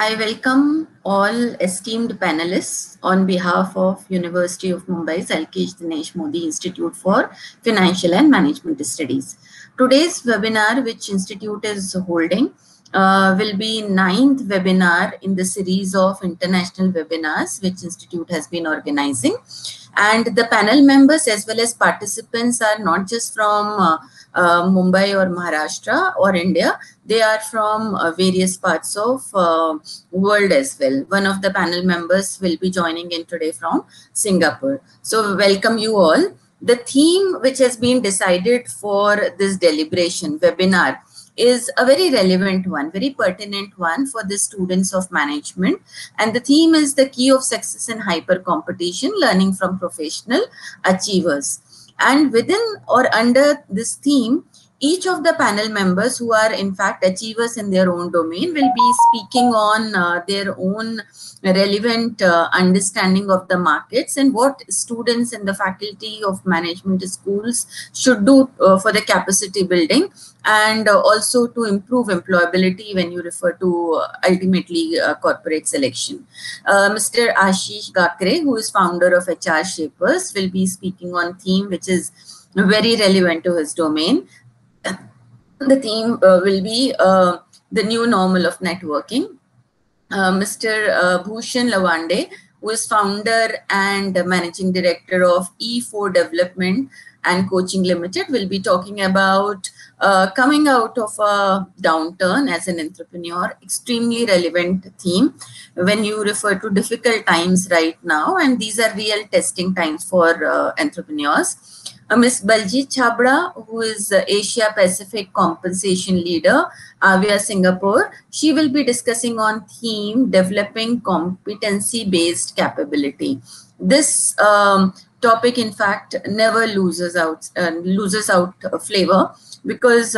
I welcome all esteemed panelists on behalf of University of Mumbai's Alkesh Dinesh Modi Institute for Financial and Management Studies. Today's webinar, which Institute is holding, will be 9th webinar in the series of international webinars which Institute has been organizing. And the panel members as well as participants are not just from Mumbai or Maharashtra or India, they are from various parts of world as well. One of the panel members will be joining in today from Singapore. So welcome you all. The theme which has been decided for this deliberation webinar is a very relevant one, very pertinent one for the students of management. And the theme is the key of success in hyper competition, learning from professional achievers. And within or under this theme, each of the panel members who are in fact achievers in their own domain will be speaking on their own relevant understanding of the markets and what students in the faculty of management schools should do for the capacity building and also to improve employability when you refer to ultimately corporate selection. Mr. Ashish Gakrey, who is founder of HR Shapers, will be speaking on theme which is very relevant to his domain. The theme will be the new normal of networking. Mr. Bhushan Lawande, who is founder and managing director of E4 Development and Coaching Limited, will be talking about coming out of a downturn as an entrepreneur, extremely relevant theme when you refer to difficult times right now, and these are real testing times for entrepreneurs. Ms. Baljeet Chhabra, who is Asia Pacific Compensation Leader, Avia Singapore, she will be discussing on theme developing competency-based capability. This topic, in fact, never loses out flavor because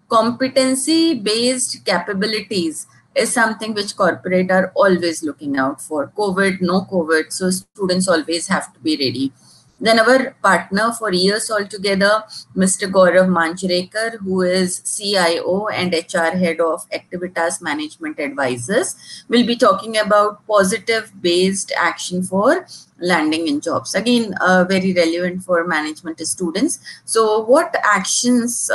competency-based capabilities is something which corporate are always looking out for. COVID, no COVID, so students always have to be ready. Then our partner for years altogether, Mr. Gaurav Manjrekar, who is CIO and HR Head of Activitas Management Advisors, will be talking about positive-based action for landing in jobs. Again, very relevant for management students. So what actions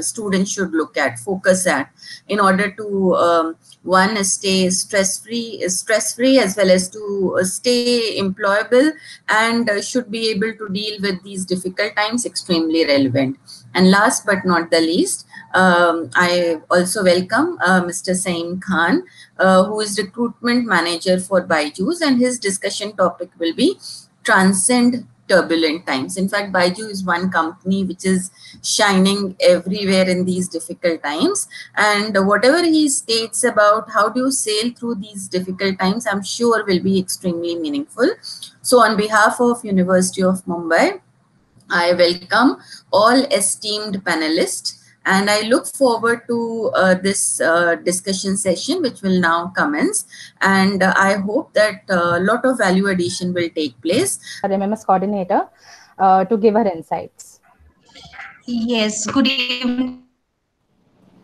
students should look at, focus at, in order to one, stay stress-free as well as to stay employable and should be able to deal with these difficult times, extremely relevant. And last but not the least, I also welcome Mr. Saim Khan, who is recruitment manager for Byju's, and his discussion topic will be transcend turbulent times. In fact, Baiju is one company which is shining everywhere in these difficult times. And whatever he states about how do you sail through these difficult times, I'm sure will be extremely meaningful. So on behalf of University of Mumbai, I welcome all esteemed panelists. And I look forward to this discussion session, which will now commence. And I hope that a lot of value addition will take place. ADMIFMS coordinator to give her insights. Yes, good evening.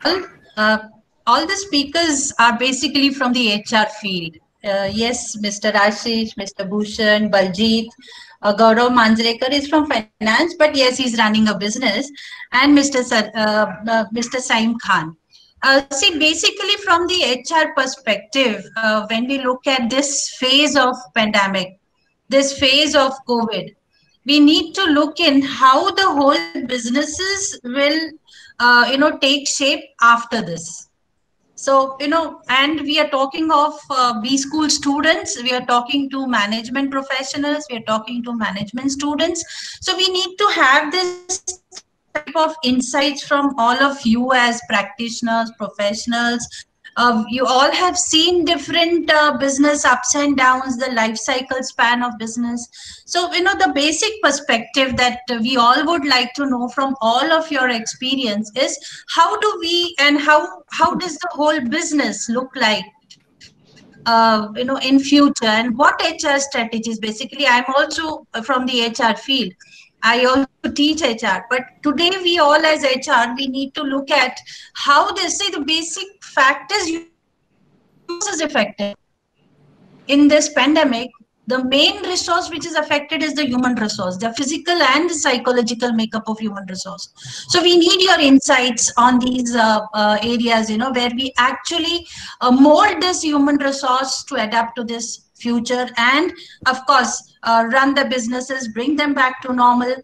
All the speakers are basically from the HR field. Yes, Mr. Ashish, Mr. Bhushan, Baljeet, Gaurav Manjrekar is from finance, but yes, he's running a business, and Mr. Saim Khan. See, basically from the HR perspective, when we look at this phase of pandemic, this phase of COVID, we need to look in how the whole businesses will, take shape after this. So, and we are talking of B school students, we are talking to management professionals, we are talking to management students. So we need to have this type of insights from all of you as practitioners, professionals. You all have seen different business ups and downs, the life cycle span of business. So, the basic perspective that we all would like to know from all of your experience is how do we and how does the whole business look like, in future, and what HR strategies. Basically, I'm also from the HR field. I also teach HR, but today we all as HR, we need to look at how they say the basic factors you is affected in this pandemic, the main resource which is affected is the human resource, the physical and the psychological makeup of human resource. So we need your insights on these areas, where we actually mold this human resource to adapt to this future, and of course run the businesses, bring them back to normal.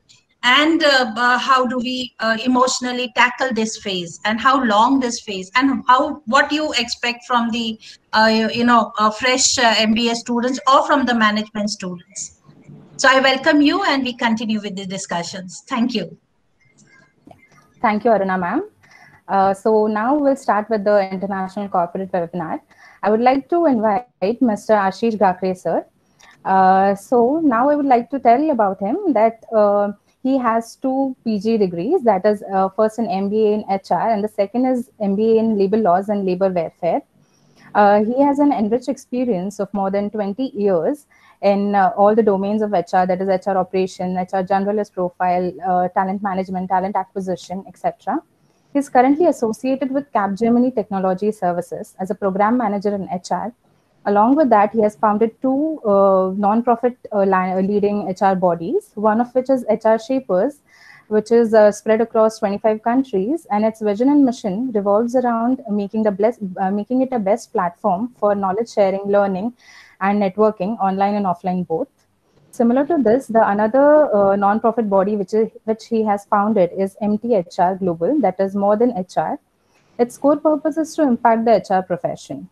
And how do we emotionally tackle this phase, and how long this phase, and what you expect from the fresh MBA students or from the management students. So I welcome you, and we continue with the discussions. Thank you. Thank you, Aruna ma'am. So now we'll start with the International Corporate Webinar. I would like to invite Mr. Ashish Gakrey, sir. So now I would like to tell about him that he has 2 PG degrees, that is first an MBA in HR and the second is MBA in Labor Laws and Labor Welfare. He has an enriched experience of more than 20 years in all the domains of HR, that is HR operation, HR generalist profile, talent management, talent acquisition, etc. He is currently associated with Capgemini Technology Services as a program manager in HR. Along with that, he has founded 2 non-profit leading HR bodies, one of which is HR Shapers, which is spread across 25 countries, and its vision and mission revolves around making it a best platform for knowledge sharing, learning, and networking, online and offline both. Similar to this, the another non-profit body which he has founded is MTHR Global, that is more than HR. Its core purpose is to impact the HR profession.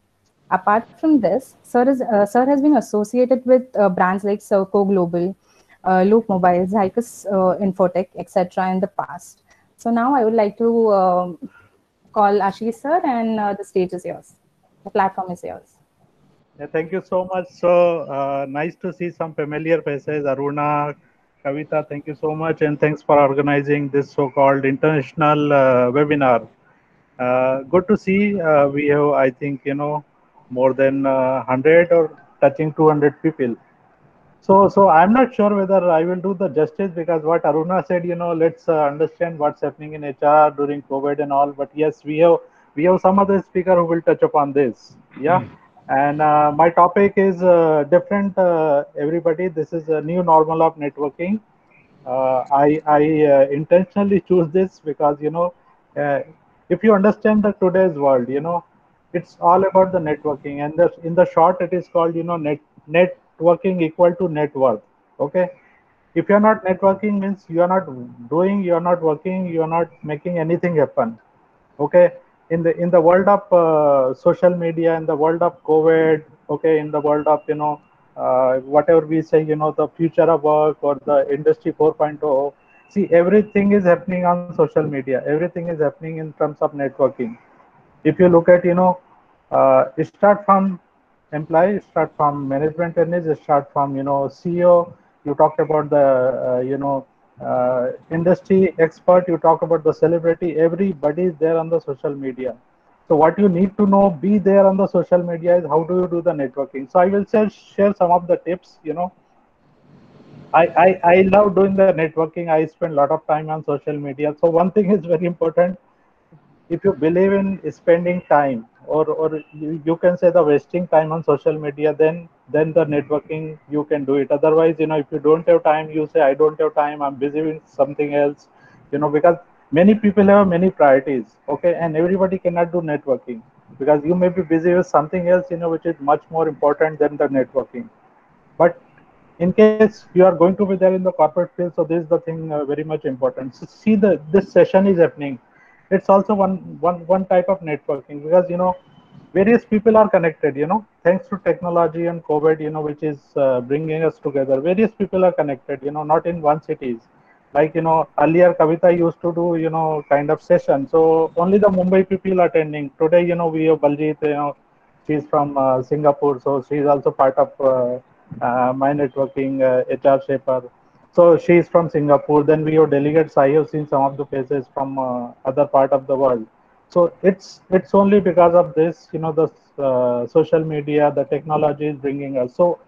Apart from this, Sir has been associated with brands like Serco Global, Loop Mobile, Zycus Infotech, etc. in the past. So now I would like to call Ashish sir, and the stage is yours. The platform is yours. Yeah, thank you so much. So nice to see some familiar faces. Aruna, Kavita, thank you so much, and thanks for organizing this so-called international webinar. Good to see. We have, I think, more than 100 or touching 200 people. So I'm not sure whether I will do the justice, because what Aruna said, let's understand what's happening in HR during COVID and all. But yes, we have some other speaker who will touch upon this. Yeah, and my topic is different. Everybody, this is a new normal of networking. I intentionally choose this because uh, if you understand the today's world, it's all about the networking, and in the short it is called networking equal to net worth. Okay, if you're not networking means you are not doing, you are not working, you are not making anything happen. Okay, in the world of social media, in the world of COVID, okay, in the world of whatever we say, the future of work or the industry 4.0, see, everything is happening on social media, everything is happening in terms of networking. If you look at start from employee, start from management analyst, start from CEO, you talked about the industry expert, you talk about the celebrity, everybody is there on the social media. So what you need to know, be there on the social media, is how do you do the networking. So I will share some of the tips. I love doing the networking. I spend a lot of time on social media. So one thing is very important. If you believe in spending time, or you can say the wasting time on social media, then the networking you can do it. Otherwise, if you don't have time, you say I don't have time, I'm busy with something else, because many people have many priorities. Okay, and everybody cannot do networking because you may be busy with something else, which is much more important than the networking. But in case you are going to be there in the corporate field, so this is the thing very much important. So see, this session is happening, it's also one type of networking, because various people are connected, thanks to technology and COVID, which is bringing us together. Various people are connected, not in one cities. Like earlier Kavita used to do kind of session, so only the Mumbai people attending. Today we have Baljeet, she's from Singapore, so she's also part of my networking HR shaper. So she's from Singapore. Then we have delegates. I have seen some of the faces from other part of the world. So it's only because of this, the social media, the technology is bringing us. So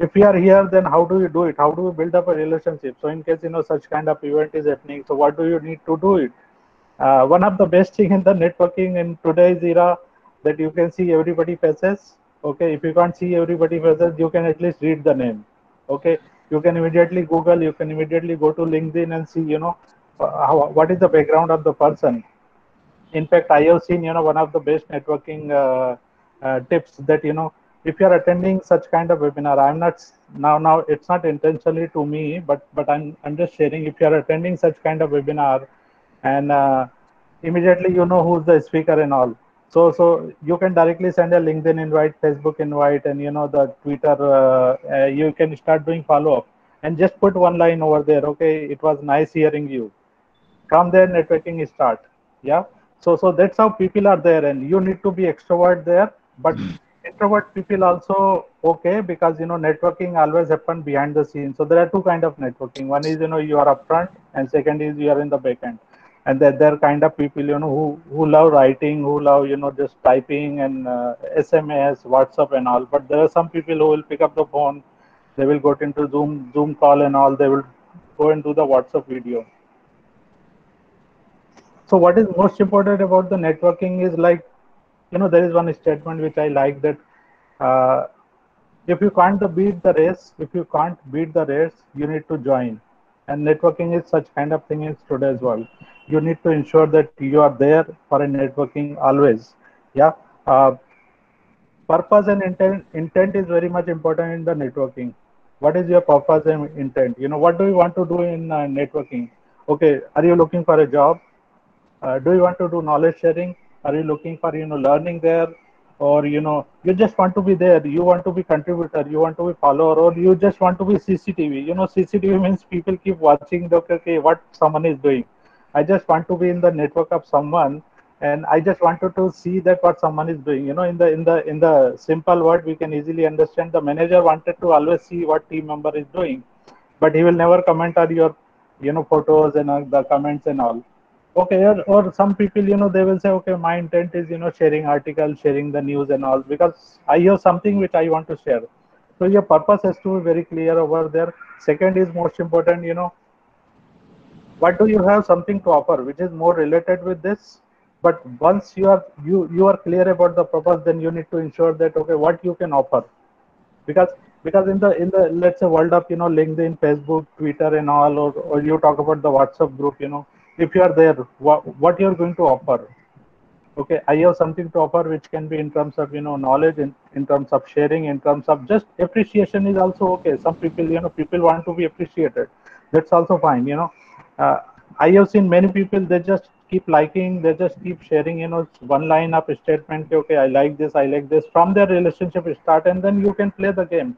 if we are here, then how do you do it? How do we build up a relationship? So in case such kind of event is happening, so what do you need to do it? One of the best thing in the networking in today's era, that you can see everybody faces. Okay, if you can't see everybody faces, you can at least read the name. Okay, you can immediately Google, you can immediately go to LinkedIn and see, what is the background of the person. In fact, I have seen, one of the best networking tips that, if you are attending such kind of webinar, I'm not now it's not intentionally to me, but I'm just sharing. If you are attending such kind of webinar, and immediately you know who's the speaker and all. So you can directly send a LinkedIn invite, Facebook invite, and the Twitter. You can start doing follow up and just put one line over there. Okay, it was nice hearing you. From there networking start. Yeah, so that's how people are there, and you need to be extrovert there, but introvert people also okay, because networking always happen behind the scenes. So there are two kind of networking. One is you are upfront, and second is you are in the back end. And they're kind of people who love writing, who love just typing and SMS, WhatsApp and all. But there are some people who will pick up the phone, they will go into Zoom call and all, they will go and do the WhatsApp video. So what is most important about the networking is, like, there is one statement which I like, that uh, if you can't beat the race, you need to join. And networking is such kind of thing in today's world. You need to ensure that you are there for a networking always. Yeah. Uh, Purpose and intent is very much important in the networking. What is your purpose and intent? What do you want to do in networking? Okay, are you looking for a job? Do you want to do knowledge sharing? Are you looking for learning there? Or you just want to be there, you want to be contributor, you want to be follower, or you just want to be CCTV? CCTV means people keep watching the, okay, what someone is doing. I just want to be in the network of someone, and I just wanted to see that what someone is doing. In the simple word, we can easily understand. The manager wanted to always see what team member is doing, but he will never comment on your photos and the comments and all. Okay, or some people, they will say, okay, my intent is, sharing articles, sharing the news and all, because I have something which I want to share. So your purpose has to be very clear over there. Second is most important, what do you have something to offer, which is more related with this. But once you are clear about the purpose, then you need to ensure that, okay, what you can offer. Because in the let's say world of LinkedIn, Facebook, Twitter and all, or you talk about the WhatsApp group, if you are there, what you're going to offer. Okay, I have something to offer, which can be in terms of knowledge, in terms of sharing, in terms of just appreciation is also okay. Some people, people want to be appreciated, that's also fine. uh, I have seen many people, they just keep liking, they just keep sharing, one line of statement, okay, I like this, I like this. From their relationship start, and then you can play the game.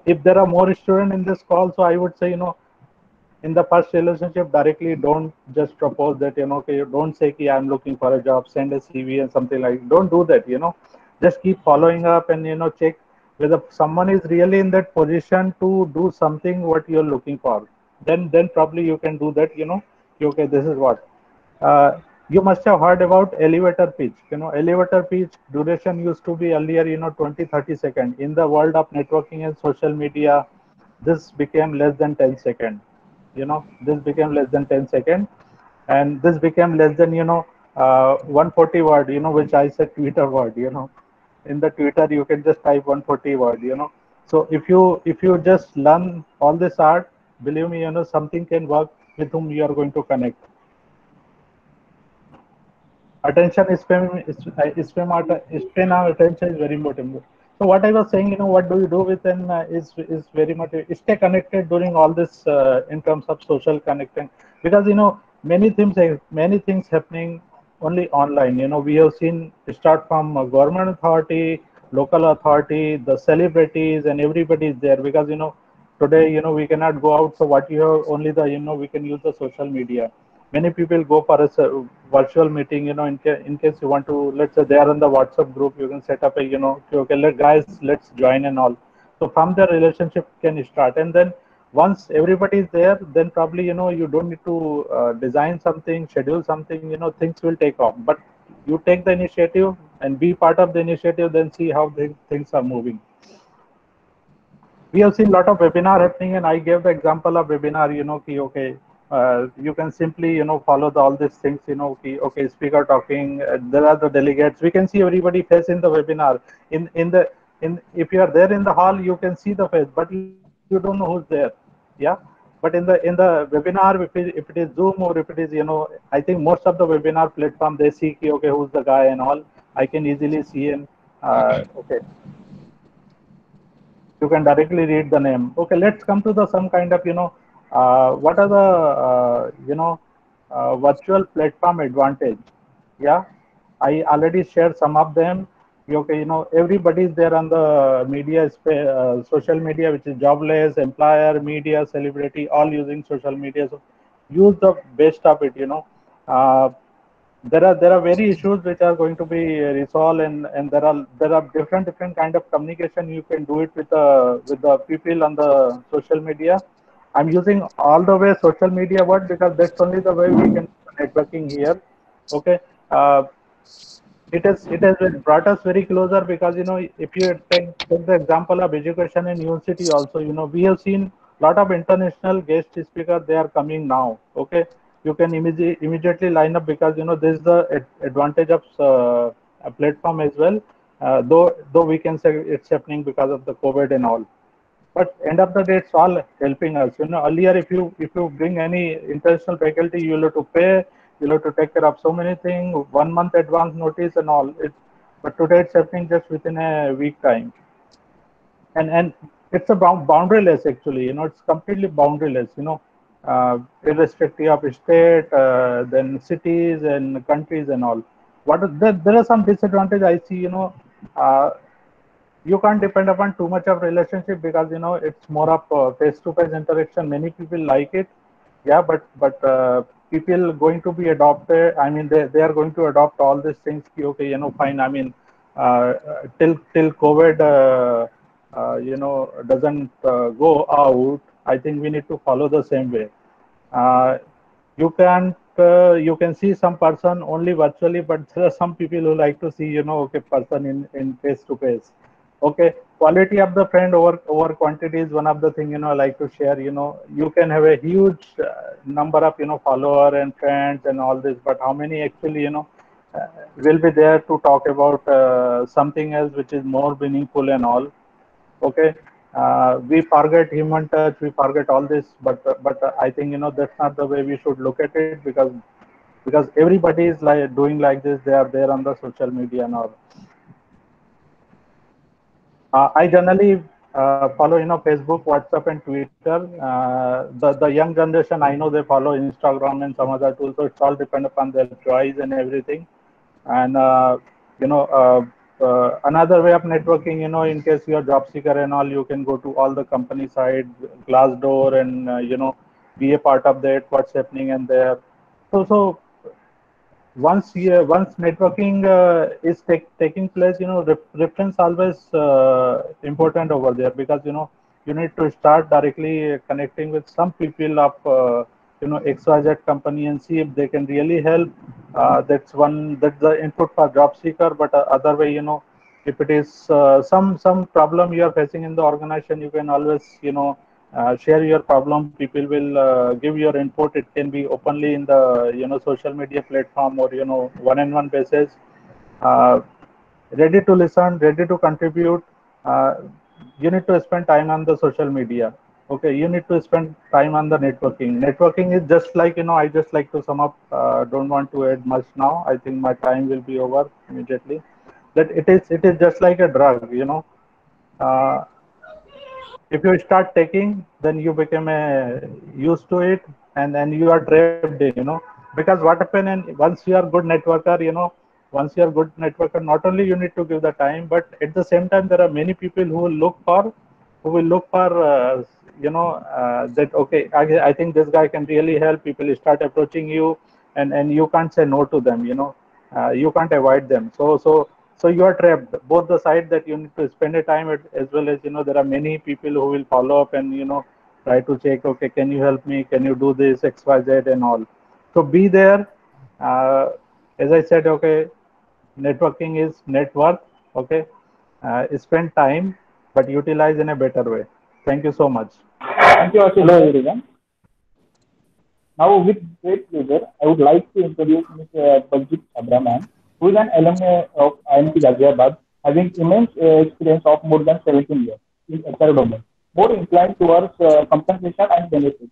If there are more students in this call, so I would say, in the first relationship, directly don't just propose that, okay, you don't say, I'm looking for a job, send a CV and something like, don't do that. Just keep following up, and check whether someone is really in that position to do something what you're looking for. Then probably you can do that. Okay, this is what you must have heard about elevator pitch. Elevator pitch duration used to be earlier 20-30 seconds. In the world of networking and social media, this became less than 10 seconds. This became less than 10 seconds, and this became less than 140 word, which I said Twitter word. In the Twitter you can just type 140 word. So if you just learn all this art, believe me, something can work with whom you are going to connect. Attention span of attention is very important. So what I was saying, what do you do with them, is very much stay connected during all this, in terms of social connecting, because many things happening only online. We have seen, start from government authority, local authority, the celebrities, and everybody is there, because today we cannot go out. So what you have, only the we can use the social media. Many people go for a virtual meeting, in case you want to, let's say they are in the WhatsApp group, you can set up a, okay, guys, let's join and all. So from the relationship can start, and then once everybody is there, then probably you don't need to design something, schedule something, things will take off. But you take the initiative and be part of the initiative, then see how things are moving. We have seen a lot of webinar happening, and I gave the example of webinar, okay, you can simply follow all these things. Okay, okay, speaker talking. There are the delegates. We can see everybody face in the webinar. In if you are there in the hall, you can see the face, but you don't know who's there. Yeah. But in the webinar, if it is Zoom or if it is I think most of the webinar platform, they see okay, who's the guy and all. I can easily see him. Okay, you can directly read the name. Okay, let's come to the some kind of what are the virtual platform advantage. Yeah, I already shared some of them. Okay, everybody is there on the media social media, which is jobless, employer, media, celebrity, all using social media. So use the best of it. Uh, there are very issues which are going to be resolved, and there are different kind of communication you can do it with the people on the social media. I'm using all the way social media word because that's only the way we can do networking here. Okay. uh, it has brought us very closer because if you take the example of education and university also, we have seen a lot of international guest speakers, they are coming now. Okay, you can immediately line up because this is the advantage of a platform as well. Though we can say it's happening because of the COVID and all, but end of the day it's all helping us. Earlier, if you bring any international faculty, you'll have to pay, you'll have to take care of so many things, 1 month advance notice and all it. But today it's happening just within a week time. And it's a boundaryless, actually. It's completely boundaryless. Irrespective of state, then cities and countries and all. There are some disadvantages I see. uh, you can't depend upon too much of relationship because it's more of face-to-face interaction. Many people like it. Yeah, but people going to be adopted, I mean, they are going to adopt all these things. Okay, fine. I mean, till COVID doesn't go out, I think we need to follow the same way. uh, you can't you can see some person only virtually, but there are some people who like to see okay, person in face to face. Okay, quality of the friend over quantity is one of the thing I like to share. You can have a huge number of follower and friends and all this, but how many actually uh, will be there to talk about something else which is more meaningful and all. Okay, we forget human touch, we forget all this, but I think that's not the way we should look at it, because everybody is like doing like this. They are there on the social media and all. I generally follow Facebook, WhatsApp, and Twitter. The young generation, I know, they follow Instagram and some other tools. So it's all depend upon their choice and everything. And you know, another way of networking, in case you're a job seeker and all, you can go to all the company side, Glassdoor, and be a part of that. What's happening and there. So once networking is taking place, reference always important over there, because you need to start directly connecting with some people of XYZ company and see if they can really help. That's the input for job seeker. But other way, if it is some problem you are facing in the organization, you can always share your problem. People will give your input. It can be openly in the social media platform, or one-on-one basis. uh, Ready to listen, ready to contribute. uh, you need to spend time on the social media. Okay, you need to spend time on the networking is just like, I just like to sum up. Don't want to add much now. I think my time will be over immediately. That it is just like a drug. uh, if you start taking, then you become used to it, and then you are trapped in. Because what happen, and once you are good networker, once you are good networker, not only you need to give the time, but at the same time there are many people who will look for that, okay, I think this guy can really help. People start approaching you, and you can't say no to them. You can't avoid them. So you are trapped. Both the side, that you need to spend a time as well as there are many people who will follow up and try to check. Okay, can you help me? Can you do this XYZ and all? So be there. Uh, as I said, okay, networking is network. Okay, spend time, but utilize in a better way. Thank you so much. Thank you, Ashish. Hello, everyone. Now, with great pleasure, I would like to introduce Mr. Baljeet Chhabra ma'am, who is an alumni of IMT Ghaziabad, having immense experience of more than 17 years in HR domain, more inclined towards compensation and benefits.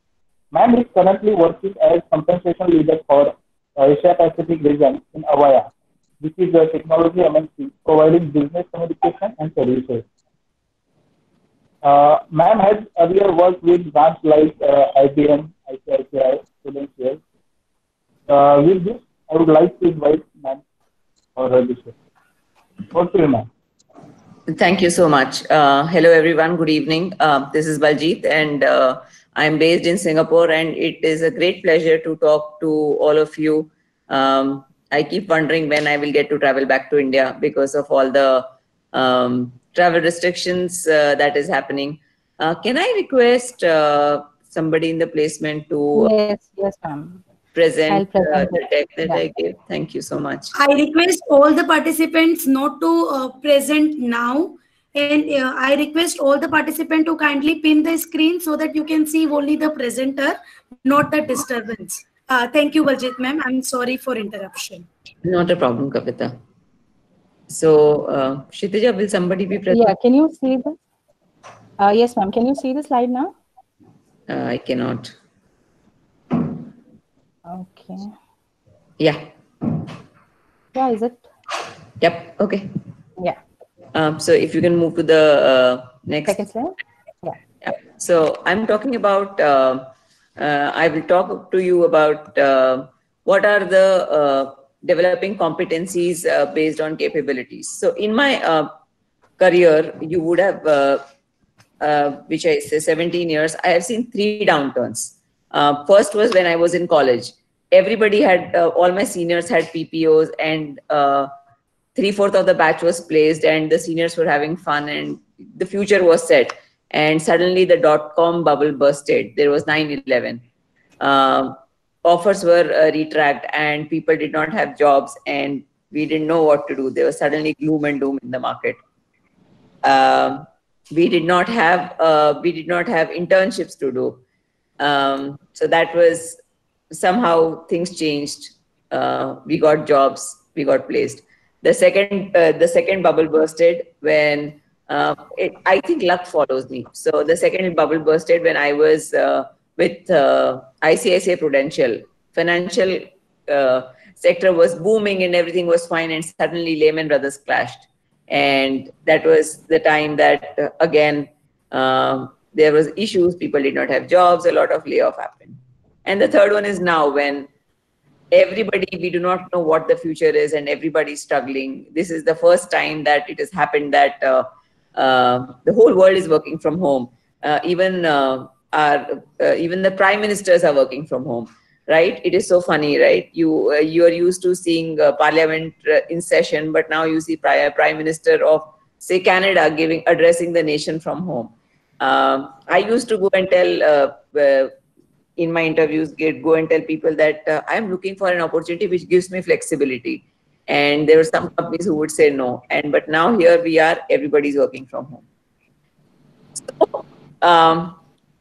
Ma'am is currently working as compensation leader for Asia Pacific region in Avaya, which is a technology MNC providing business communication and services. Ma'am has earlier worked with brands like IBM, ICICI, Prudential. With this, I would like to invite ma'am for this. Over to you, ma'am. Thank you so much. Hello, everyone. Good evening. This is Baljeet, and I'm based in Singapore, and it is a great pleasure to talk to all of you. I keep wondering when I will get to travel back to India because of all the travel restrictions that is happening. Can I request somebody in the placement to Yes, ma'am. present I'll present the it. deck that Yeah. I gave? Thank you so much. I request all the participants not to present now, and I request all the participants to kindly pin the screen so that you can see only the presenter, not the disturbance. Thank you, Baljeet ma'am. I'm sorry for interruption. Not a problem, Kavita. So, Kshitija, will somebody be present? Yeah, can you see the? Yes, ma'am. Can you see the slide now? I cannot. Okay. Yeah. Yeah, is it? Yep. Okay. Yeah. So if you can move to the next. Second slide. Yeah. Yeah. So I'm talking about, I will talk to you about what are the developing competencies based on capabilities. So in my career, you would have, which I say 17 years, I have seen 3 downturns. First was when I was in college. Everybody had, all my seniors had PPOs, and 3/4 of the batch was placed, and the seniors were having fun, and the future was set. And suddenly the dot-com bubble bursted. There was 9/11. Offers were retracked, and people did not have jobs, and we didn't know what to do. There was suddenly gloom and doom in the market. We did not have internships to do. So that was somehow things changed. We got jobs, we got placed. The second bubble bursted when I think luck follows me. So the second bubble bursted when I was with ICICI Prudential. Financial sector was booming and everything was fine, and suddenly Lehman Brothers clashed. And that was the time that again there was issues. People did not have jobs. A lot of layoff happened. And the third one is now, when we do not know what the future is, and everybody's struggling. This is the first time that it has happened that the whole world is working from home. Even the prime ministers are working from home, right? It is so funny, right? You are used to seeing parliament in session, but now you see prime minister of, say, Canada addressing the nation from home. I used to go and tell in my interviews, go and tell people that I'm looking for an opportunity which gives me flexibility. And there were some companies who would say no. But now here we are, everybody's working from home. So,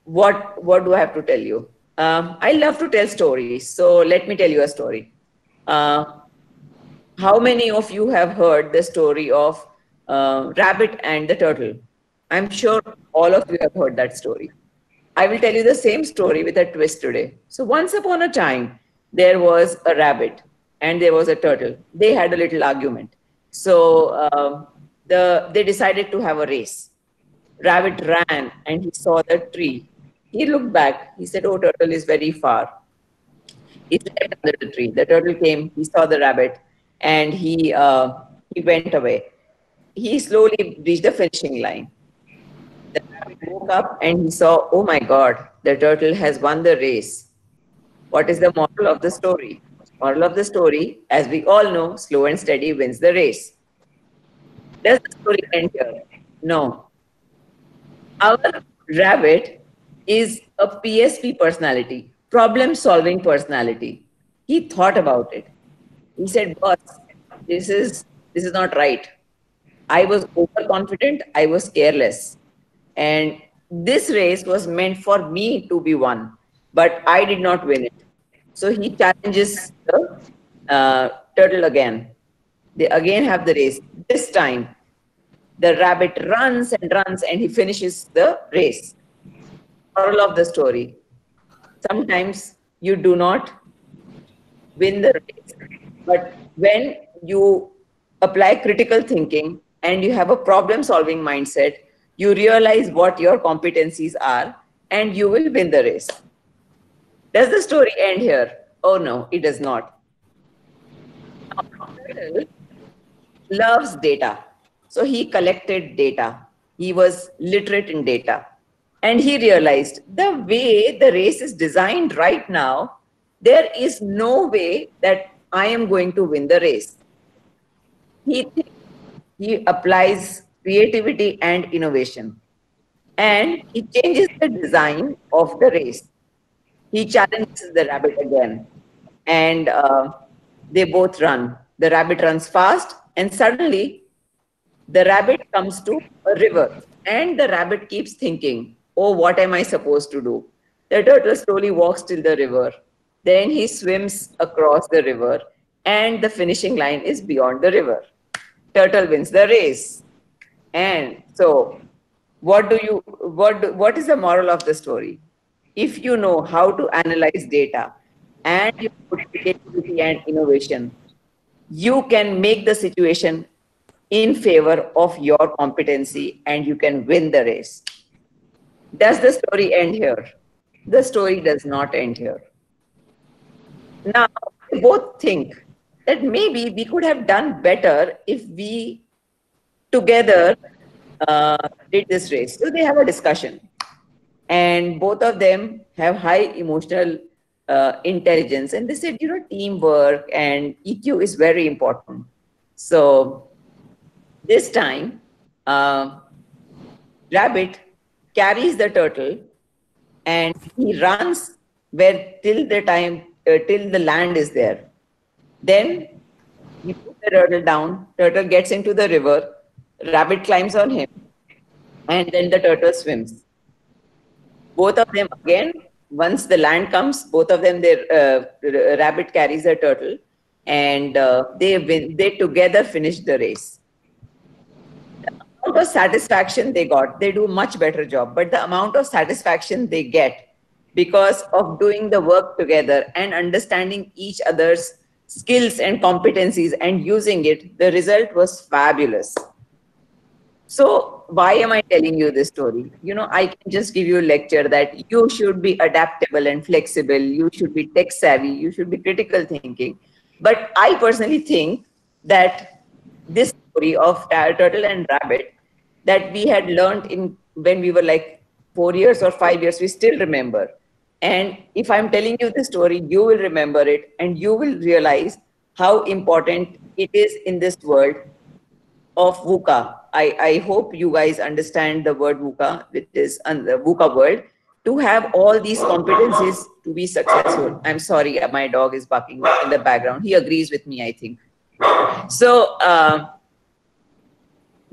what do I have to tell you? I love to tell stories. So let me tell you a story. How many of you have heard the story of Rabbit and the Turtle? I'm sure all of you have heard that story. I will tell you the same story with a twist today. So once upon a time, there was a rabbit and there was a turtle. They had a little argument. So they decided to have a race. Rabbit ran and he saw the tree. He looked back. He said, "Oh, turtle is very far." He slept under the tree. The turtle came. He saw the rabbit and he went away. He slowly reached the finishing line. The rabbit woke up and he saw, "Oh my God, the turtle has won the race." What is the moral of the story? Moral of the story, as we all know, slow and steady wins the race. Does the story end here? No. Our rabbit is a PSP personality, problem-solving personality. He thought about it. He said, "Boss, this is not right. I was overconfident. I was careless. And this race was meant for me to be won, but I did not win it. So he challenges the turtle again. They again have the race. This time, the rabbit runs and he finishes the race. Moral of the story: sometimes you do not win the race, but when you apply critical thinking and you have a problem solving mindset, you realize what your competencies are and you will win the race. Does the story end here? Oh no, it does not. Turtle loves data. So he collected data. He was literate in data. And he realized the way the race is designed right now, there is no way that I am going to win the race. He applies creativity and innovation. And he changes the design of the race. He challenges the rabbit again. And they both run. The rabbit runs fast, and suddenly the rabbit comes to a river. And the rabbit keeps thinking, oh, what am I supposed to do? The turtle slowly walks till the river. Then he swims across the river, and the finishing line is beyond the river. Turtle wins the race. And so, what is the moral of the story? If you know how to analyze data and you put creativity and innovation, you can make the situation in favor of your competency and you can win the race. Does the story end here? The story does not end here. Now, we both think that maybe we could have done better if we together did this race. So they have a discussion, and both of them have high emotional intelligence, and they said, you know, teamwork and EQ is very important. So this time, rabbit carries the turtle and he runs where till the land is there. Then he puts the turtle down, turtle gets into the river, rabbit climbs on him, and then the turtle swims. Both of them again, once the land comes, both of them, their rabbit carries the turtle, and they together finish the race. The amount of satisfaction they got, they do much better job, but the amount of satisfaction they get because of doing the work together and understanding each other's skills and competencies and using it, the result was fabulous. So why am I telling you this story? You know, I can just give you a lecture that you should be adaptable and flexible, you should be tech savvy, you should be critical thinking. But I personally think that this story of turtle and rabbit that we had learned in when we were like 4 years or 5 years, we still remember. And if I'm telling you the story, you will remember it and you will realize how important it is in this world of VUCA. I hope you guys understand the word VUCA, which is the VUCA world, to have all these competencies to be successful. I'm sorry, my dog is barking in the background. He agrees with me, I think. So,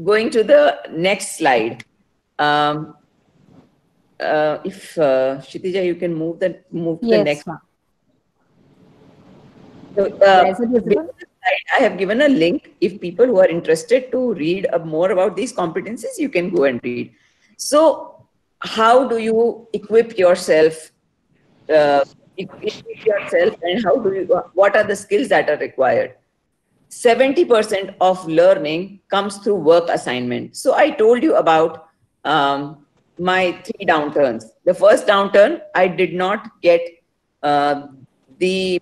going to the next slide. If Kshitija, you can move to the next. So, I have given a link. If people who are interested to read more about these competencies, you can go and read. So, how do you equip yourself? And how do you? What are the skills that are required? 70% of learning comes through work assignment. So I told you about my 3 downturns. The first downturn, I did not get the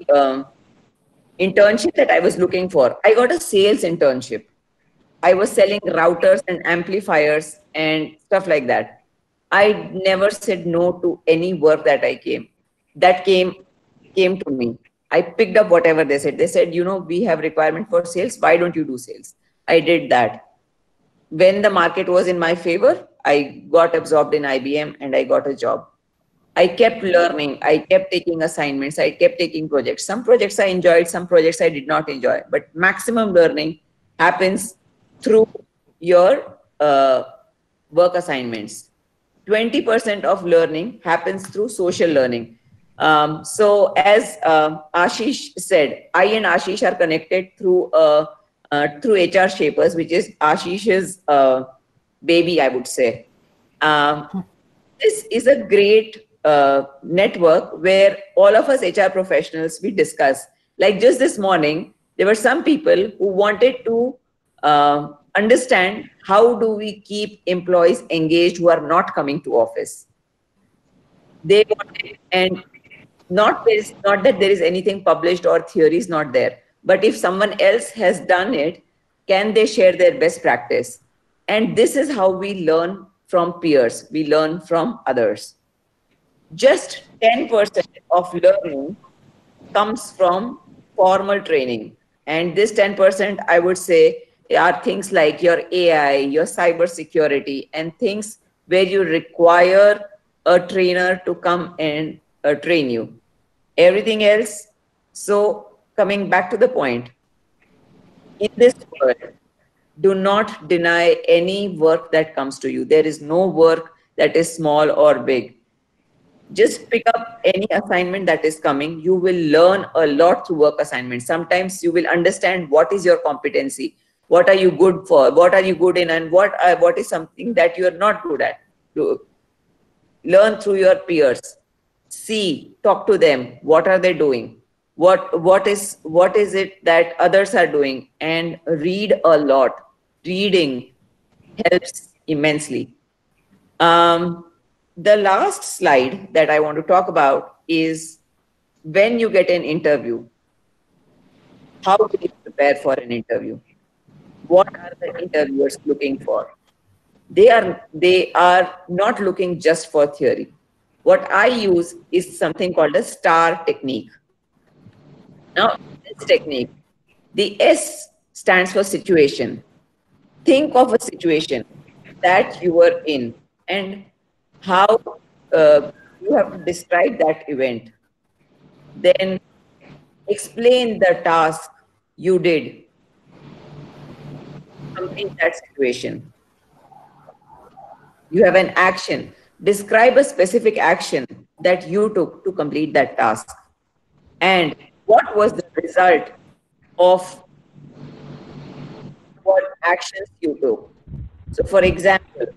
internship that I was looking for. I got a sales internship. I was selling routers and amplifiers and stuff like that. I never said no to any work that came to me. I picked up whatever they said. They said, you know, we have requirement for sales. Why don't you do sales? I did that. When the market was in my favor, I got absorbed in IBM and I got a job. I kept learning. I kept taking assignments. I kept taking projects. Some projects I enjoyed, some projects I did not enjoy. But maximum learning happens through your work assignments. 20% of learning happens through social learning. So as Ashish said, I and Ashish are connected through through HR Shapers, which is Ashish's baby, I would say. This is a great network where all of us HR professionals, we discuss. Like just this morning, there were some people who wanted to understand how do we keep employees engaged who are not coming to office. They wanted, and not that there is anything published or theories not there, but if someone else has done it, can they share their best practice? And this is how we learn from peers, we learn from others. Just 10% of learning comes from formal training, and this 10%, I would say, are things like your AI, your cyber security, and things where you require a trainer to come and train you. Everything else, so coming back to the point, in this world, do not deny any work that comes to you. There is no work that is small or big. Just pick up any assignment that is coming. You will learn a lot through work assignments. Sometimes you will understand what is your competency, what are you good for, what are you good in, and what is something that you are not good at. Learn through your peers. See, talk to them. What are they doing? What is it that others are doing? And read a lot. Reading helps immensely. The last slide that I want to talk about is when you get an interview, how do you prepare for an interview? What are the interviewers looking for? They are not looking just for theory. What I use is something called a STAR technique. Now, this technique, the S stands for situation. Think of a situation that you were in and how you have to describe that event. Then explain the task you did to complete that situation. You have an action. Describe a specific action that you took to complete that task. And what was the result of what actions you took? So, for example,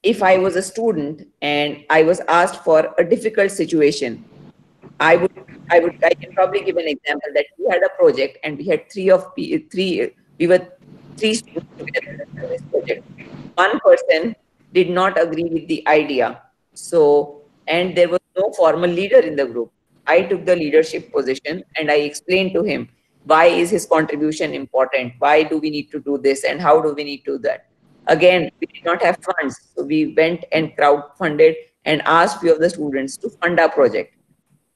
if I was a student and I was asked for a difficult situation, I can probably give an example that we had a project and we had we were three students together in this project. One person did not agree with the idea. So, and there was no formal leader in the group. I took the leadership position and I explained to him why is his contribution important? Why do we need to do this? And how do we need to do that? Again, we did not have funds. So we went and crowdfunded and asked few of the students to fund our project.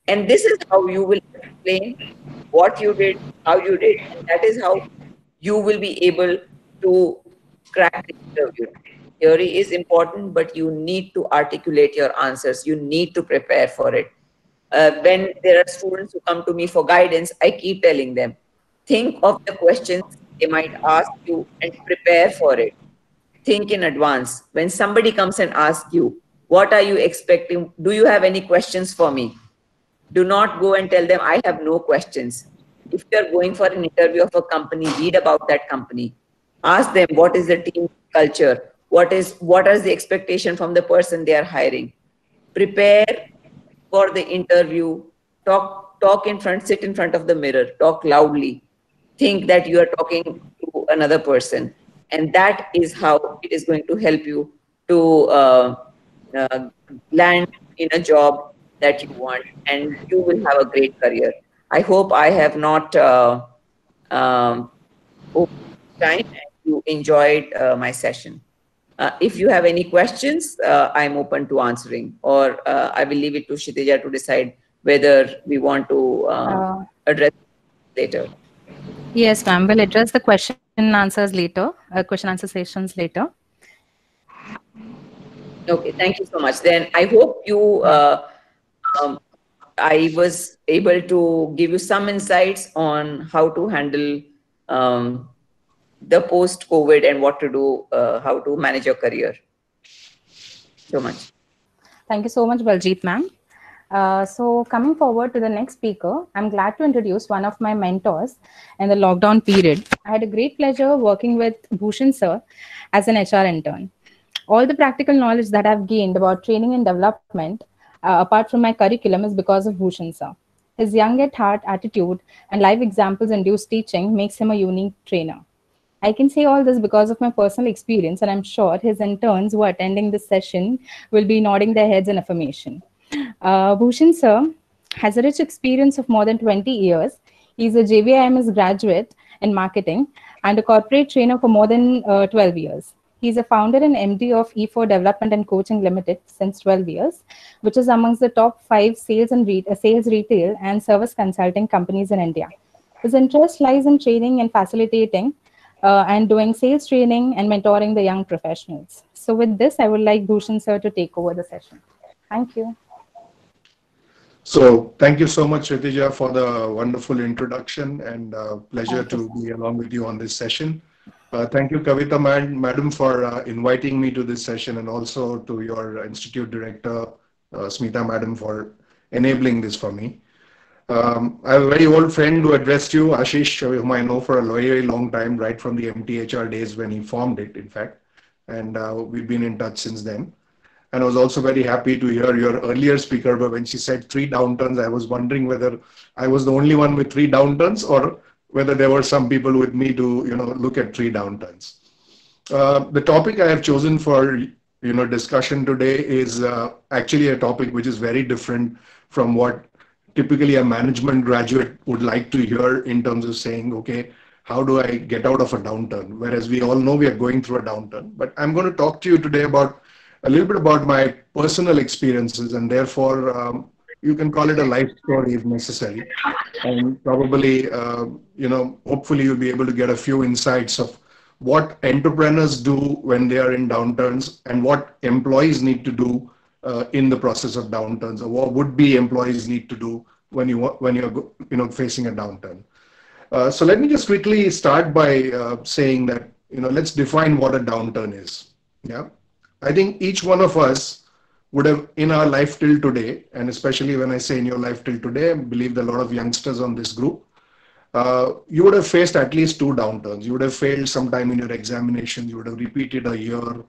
And this is how you will explain what you did, how you did, and that is how you will be able to crack the interview. Theory is important, but you need to articulate your answers. You need to prepare for it. When there are students who come to me for guidance, I keep telling them, think of the questions they might ask you and prepare for it. Think in advance. When somebody comes and asks you, what are you expecting? Do you have any questions for me? Do not go and tell them, I have no questions. If you're going for an interview of a company, read about that company. Ask them, what is the team culture? What is the expectation from the person they are hiring? Prepare for the interview. Sit in front of the mirror, talk loudly. Think that you are talking to another person. And that is how it is going to help you to land in a job that you want, and you will have a great career. I hope I have not time and you enjoyed my session. If you have any questions, I'm open to answering, or I will leave it to Kshitija to decide whether we want to address later. Yes, ma'am. We'll address the question and answers later, question answer sessions later. Okay, thank you so much. Then I hope you, I was able to give you some insights on how to handle the post-COVID and what to do, how to manage your career. So much. Thank you so much, Baljeet, ma'am. So coming forward to the next speaker, I'm glad to introduce one of my mentors in the lockdown period. I had a great pleasure working with Bhushan sir as an HR intern. All the practical knowledge that I've gained about training and development, apart from my curriculum, is because of Bhushan sir. His young at heart attitude and live examples induced teaching makes him a unique trainer. I can say all this because of my personal experience, and I'm sure his interns who are attending this session will be nodding their heads in affirmation. Bhushan sir has a rich experience of more than 20 years. He's a JVIMS graduate in marketing and a corporate trainer for more than 12 years. He's a founder and MD of E4 Development and Coaching Limited since 12 years, which is amongst the top 5 sales, retail, and service consulting companies in India. His interest lies in training and facilitating and doing sales training and mentoring the young professionals. So with this, I would like Bhushan sir to take over the session. Thank you. So thank you so much, Ritija, for the wonderful introduction, and pleasure to be along with you on this session. Thank you, Kavita madam, for inviting me to this session, and also to your institute director, Smita madam, for enabling this for me. I have a very old friend who addressed you, Ashish, whom I know for a very long time, right from the MTHR days when he formed it, in fact. And we've been in touch since then. And I was also very happy to hear your earlier speaker, but when she said 3 downturns, I was wondering whether I was the only one with 3 downturns or whether there were some people with me to, look at 3 downturns. The topic I have chosen for, discussion today is actually a topic which is very different from what typically a management graduate would like to hear in terms of saying, okay, how do I get out of a downturn? Whereas we all know we are going through a downturn. But I'm going to talk to you today about a little bit about my personal experiences, and therefore you can call it a life story if necessary. And probably, hopefully you'll be able to get a few insights of what entrepreneurs do when they are in downturns and what employees need to do in the process of downturns, or what would-be employees need to do when you're facing a downturn. So let me just quickly start by saying that let's define what a downturn is. Yeah. I think each one of us would have in our life till today, and especially when I say in your life till today, I believe a lot of youngsters on this group, you would have faced at least 2 downturns. You would have failed sometime in your examinations. You would have repeated a year.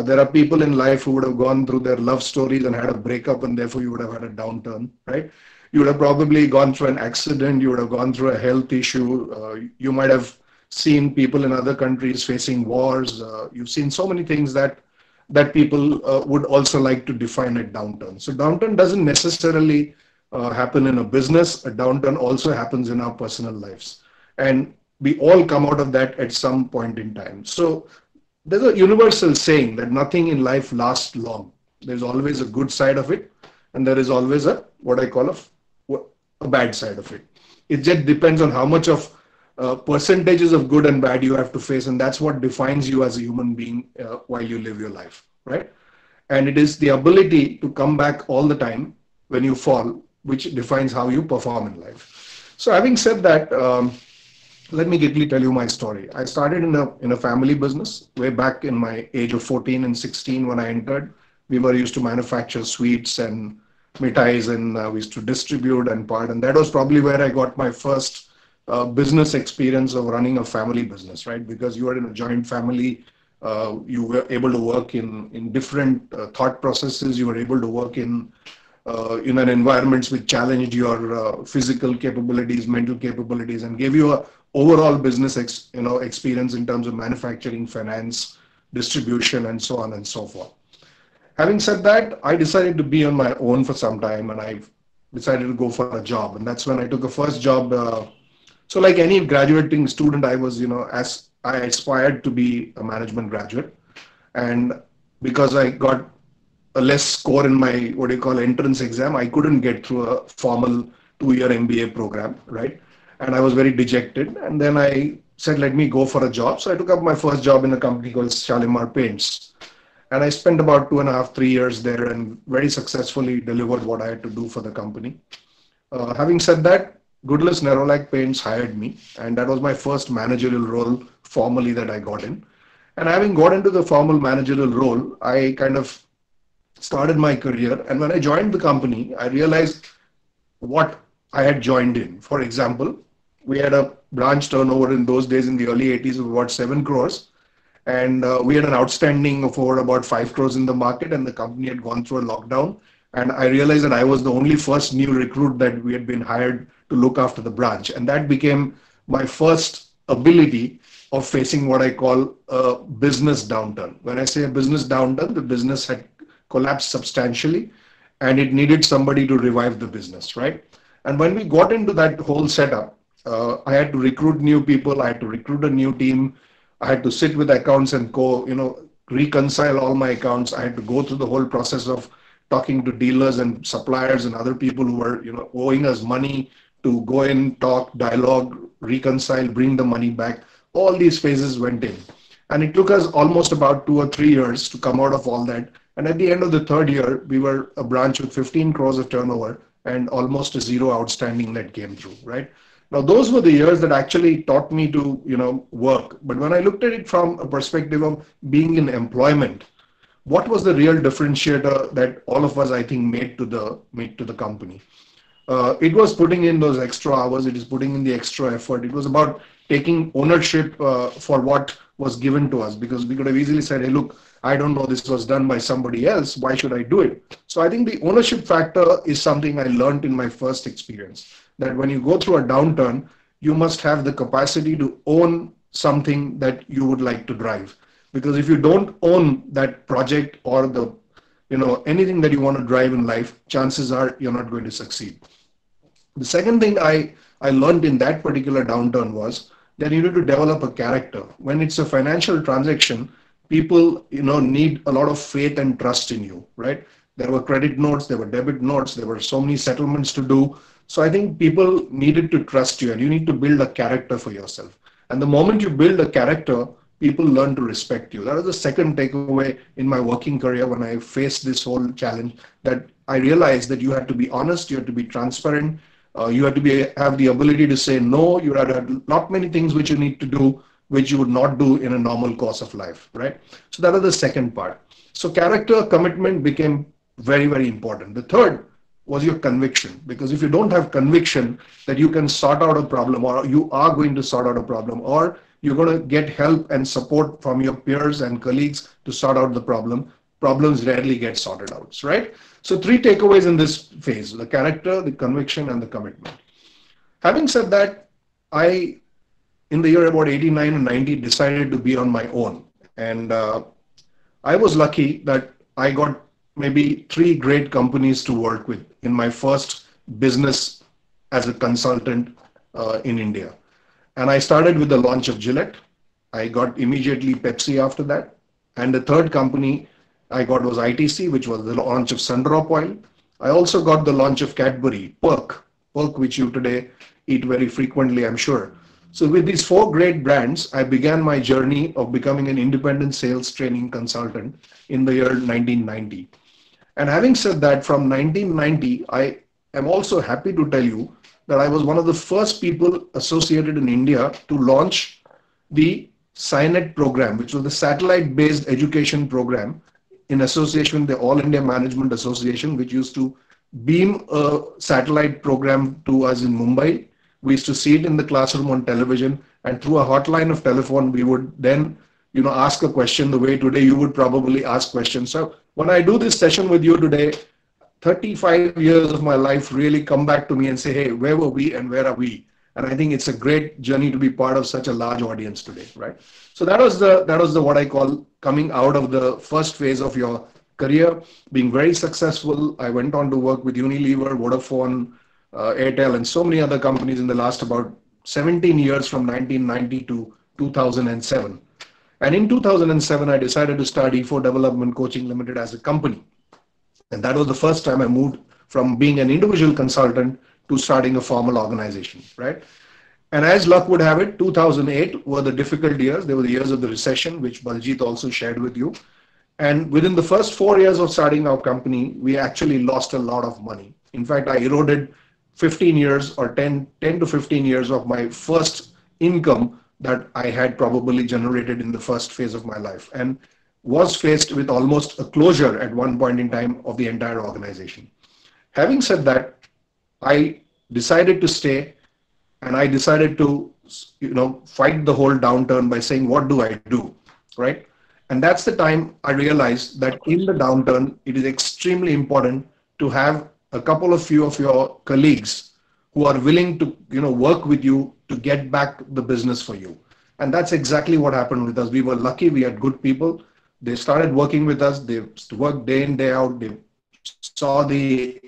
There are people in life who would have gone through their love stories and had a breakup, and therefore you would have had a downturn, right? You would have probably gone through an accident. You would have gone through a health issue. You might have seen people in other countries facing wars. You've seen so many things that people would also like to define a downturn. So downturn doesn't necessarily happen in a business. A downturn also happens in our personal lives. And we all come out of that at some point in time. So there's a universal saying that nothing in life lasts long. There's always a good side of it, and there is always what I call a bad side of it. It just depends on how much of percentages of good and bad you have to face, and that's what defines you as a human being while you live your life, right? And it is the ability to come back all the time when you fall, which defines how you perform in life. So having said that, let me quickly tell you my story. I started in a family business way back in my age of 14 and 16 when I entered. We were used to manufacture sweets and mithais, and we used to distribute and part, and that was probably where I got my first business experience of running a family business, right? Because you are in a joint family, you were able to work in different thought processes. You were able to work in an environments which challenged your physical capabilities, mental capabilities, and gave you a overall business experience in terms of manufacturing, finance, distribution, and so on and so forth. Having said that, I decided to be on my own for some time, and I decided to go for a job, and that's when I took a first job. So like any graduating student, I was, as I aspired to be a management graduate. And because I got a less score in my, entrance exam, I couldn't get through a formal 2-year MBA program, right? And I was very dejected. And then I said, let me go for a job. So I took up my first job in a company called Shalimar Paints. And I spent about 2.5, 3 years there and very successfully delivered what I had to do for the company. Having said that, Goodless Nerolac Paints hired me, and that was my first managerial role formally that I got in. And having got into the formal managerial role, I kind of started my career. And when I joined the company, I realized what I had joined in. For example, we had a branch turnover in those days in the early 80s of about 7 crores. And we had an outstanding of over about 5 crores in the market, and the company had gone through a lockdown. And I realized that I was the only first new recruit that we had been hired to look after the branch. And that became my first ability of facing what I call a business downturn. When I say a business downturn, the business had collapsed substantially and it needed somebody to revive the business, right? And when we got into that whole setup, I had to recruit new people, I had to recruit a new team, I had to sit with accounts and reconcile all my accounts. I had to go through the whole process of talking to dealers and suppliers and other people who were, owing us money, to go in, talk, dialogue, reconcile, bring the money back. All these phases went in. And it took us almost about 2 or 3 years to come out of all that. And at the end of the third year, we were a branch with 15 crores of turnover and almost a zero outstanding that came through, right? Now, those were the years that actually taught me to, work. But when I looked at it from a perspective of being in employment, what was the real differentiator that all of us, I think, made to the company? It was putting in those extra hours. It is putting in the extra effort. It was about taking ownership for what was given to us, because we could have easily said, hey, look, I don't know, this was done by somebody else. Why should I do it? So I think the ownership factor is something I learned in my first experience, that when you go through a downturn, you must have the capacity to own something that you would like to drive. Because if you don't own that project or anything that you want to drive in life, chances are you're not going to succeed. The second thing I learned in that particular downturn was that you need to develop a character. When it's a financial transaction, people need a lot of faith and trust in you, right? There were credit notes, there were debit notes, there were so many settlements to do. So I think people needed to trust you, and you need to build a character for yourself. And the moment you build a character, people learn to respect you. That was the second takeaway in my working career when I faced this whole challenge, that I realized that you had to be honest, you had to be transparent, you had to have the ability to say no. You had not many things which you need to do, which you would not do in a normal course of life, right? So that was the second part. So character, commitment became very, very important. The third was your conviction, because if you don't have conviction that you can sort out a problem, or you are going to sort out a problem, or you're going to get help and support from your peers and colleagues to sort out the problem, problems rarely get sorted out, right? So 3 takeaways in this phase: the character, the conviction, and the commitment. Having said that, I, in the year about 89 and 90, decided to be on my own. And I was lucky that I got maybe 3 great companies to work with in my first business as a consultant in India. And I started with the launch of Gillette. I got immediately Pepsi after that. And the third company I got was ITC, which was the launch of Sundrop Oil. I also got the launch of Cadbury, Perk, which you today eat very frequently, I'm sure. So with these 4 great brands, I began my journey of becoming an independent sales training consultant in the year 1990. And having said that, from 1990, I am also happy to tell you that I was one of the first people associated in India to launch the SciNet program, which was the satellite-based education program in association with the All India Management Association, which used to beam a satellite program to us in Mumbai. We used to see it in the classroom on television, and through a hotline of telephone, we would then, ask a question the way today you would probably ask questions. So when I do this session with you today, 35 years of my life really come back to me and say, hey, where were we and where are we? And I think it's a great journey to be part of such a large audience today, right? So that was the what I call coming out of the first phase of your career, being very successful. I went on to work with Unilever, Vodafone, Airtel, and so many other companies in the last about 17 years, from 1990 to 2007. And in 2007, I decided to start E4 Development Coaching Limited as a company. And that was the first time I moved from being an individual consultant to starting a formal organization, right? And as luck would have it, 2008 were the difficult years. They were the years of the recession, which Baljeet also shared with you. And within the first 4 years of starting our company, we actually lost a lot of money. In fact, I eroded 15 years or 10 to 15 years of my first income that I had probably generated in the first phase of my life. And was faced with almost a closure at one point in time of the entire organization. Having said that, I decided to stay, and I decided to, fight the whole downturn by saying, what do I do, right? And that's the time I realized that in the downturn, it is extremely important to have a couple of few of your colleagues who are willing to, work with you to get back the business for you. And that's exactly what happened with us. We were lucky. We had good people. They started working with us. They worked day in, day out. They saw the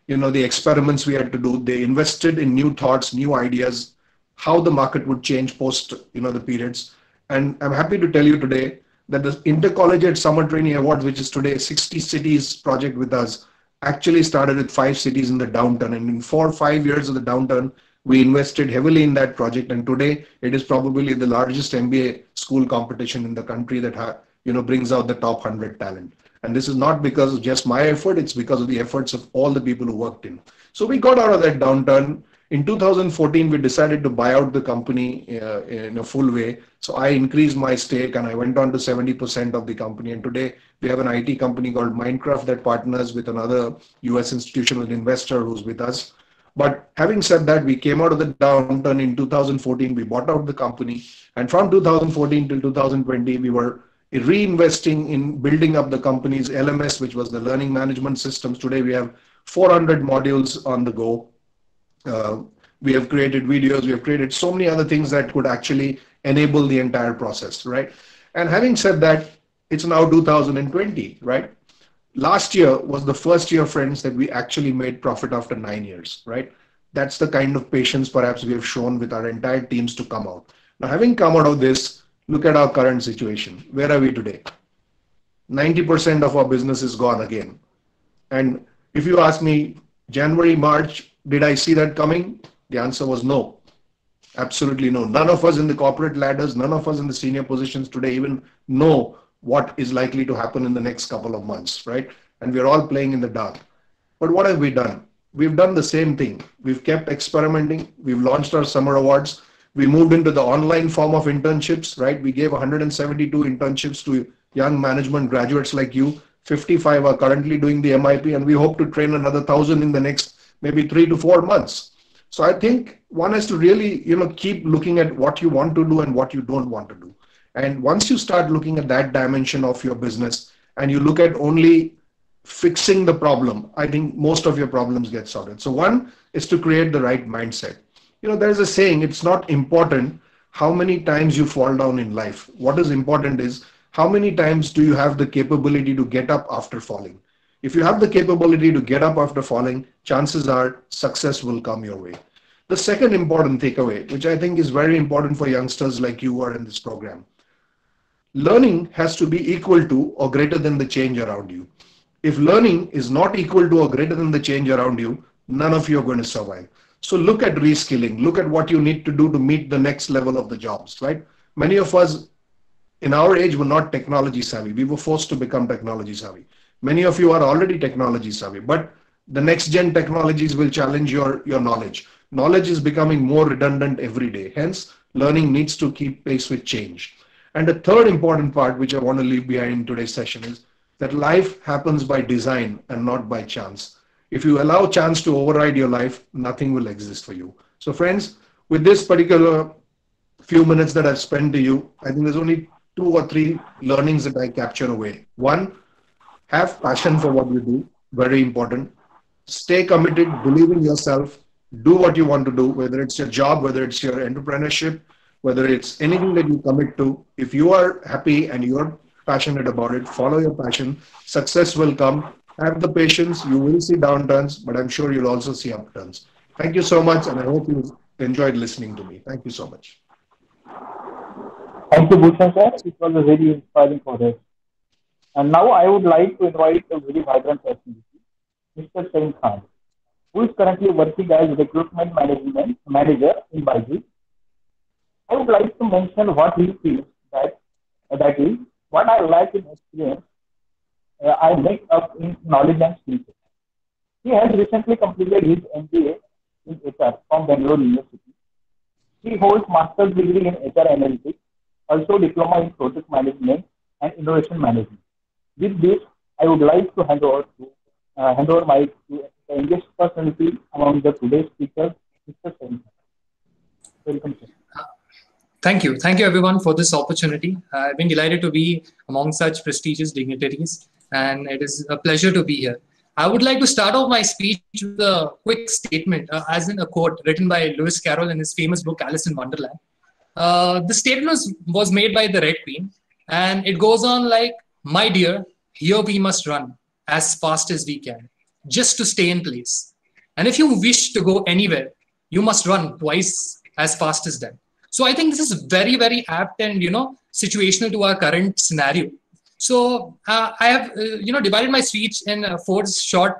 experiments we had to do. They invested in new thoughts, new ideas, how the market would change post, the periods. And I'm happy to tell you today that the Intercollegiate Summer Trainee Awards, which is today a 60 cities project with us, actually started with 5 cities in the downturn. And in 4 or 5 years of the downturn, we invested heavily in that project. And today it is probably the largest MBA school competition in the country that brings out the top 100 talent. And this is not because of just my effort, it's because of the efforts of all the people who worked in. So we got out of that downturn. In 2014, we decided to buy out the company in a full way. So I increased my stake and I went on to 70% of the company. And today we have an IT company called Minecraft that partners with another US institutional investor who's with us. But having said that, we came out of the downturn in 2014, we bought out the company. And from 2014 till 2020, we were reinvesting in building up the company's LMS, which was the learning management systems. Today we have 400 modules on the go. We have created videos, we have created so many other things that could actually enable the entire process, right? And having said that, it's now 2020, right? Last year was the first year, friends, that we actually made profit after 9 years, right? That's the kind of patience perhaps we have shown with our entire teams to come out. Now, having come out of this, look at our current situation. Where are we today? 90% of our business is gone again. And if you ask me, January, March, did I see that coming? The answer was no. Absolutely no. None of us in the corporate ladders, none of us in the senior positions today even know what is likely to happen in the next couple of months, right? And we're all playing in the dark. But what have we done? We've done the same thing. We've kept experimenting. We've launched our summer awards. We moved into the online form of internships, right? We gave 172 internships to young management graduates like you. 55 are currently doing the MIP, and we hope to train another 1,000 in the next maybe 3 to 4 months. So I think one has to really, keep looking at what you want to do and what you don't want to do. And once you start looking at that dimension of your business and you look at only fixing the problem, I think most of your problems get sorted. So one is to create the right mindset. There's a saying, it's not important how many times you fall down in life. What is important is how many times do you have the capability to get up after falling. If you have the capability to get up after falling, chances are success will come your way. The second important takeaway, which I think is very important for youngsters like you who are in this program, learning has to be equal to or greater than the change around you. If learning is not equal to or greater than the change around you, none of you are going to survive. So look at reskilling, look at what you need to do to meet the next level of the jobs, right? Many of us in our age were not technology savvy. We were forced to become technology savvy. Many of you are already technology savvy, but the next gen technologies will challenge your knowledge. Knowledge is becoming more redundant every day. Hence, learning needs to keep pace with change. And the third important part, which I want to leave behind in today's session, is that life happens by design and not by chance. If you allow chance to override your life, nothing will exist for you. So friends, with this particular few minutes that I've spent to you, I think there's only 2 or 3 learnings that I capture away. One, have passion for what you do, very important. Stay committed, believe in yourself, do what you want to do, whether it's your job, whether it's your entrepreneurship, whether it's anything that you commit to. If you are happy and you're passionate about it, follow your passion, success will come. Have the patience, you will see downturns, but I'm sure you'll also see upturns. Thank you so much, and I hope you enjoyed listening to me. Thank you so much. Thank you, Bhushan sir. It was a very inspiring for us. And now I would like to invite a very vibrant person, Mr. Sain Khan, who is currently working as recruitment management manager in Baljeet. I would like to mention what he feels that is what I like in experience. I make up in knowledge and skills. He has recently completed his MBA in HR from Bangalore University. He holds master's degree in HR analytics, also diploma in project management and innovation management. With this, I would like to hand over my to the youngest personality among the today's speakers, Mr. Sen. Welcome, sir. Thank you. Thank you, everyone, for this opportunity. I've been delighted to be among such prestigious dignitaries, and it is a pleasure to be here. I would like to start off my speech with a quick statement, as in a quote written by Lewis Carroll in his famous book, Alice in Wonderland. The statement was made by the Red Queen, and it goes on like, "My dear, here we must run as fast as we can, just to stay in place. And if you wish to go anywhere, you must run twice as fast as that." So I think this is very, very apt and, situational to our current scenario. So I have, divided my speech in four short,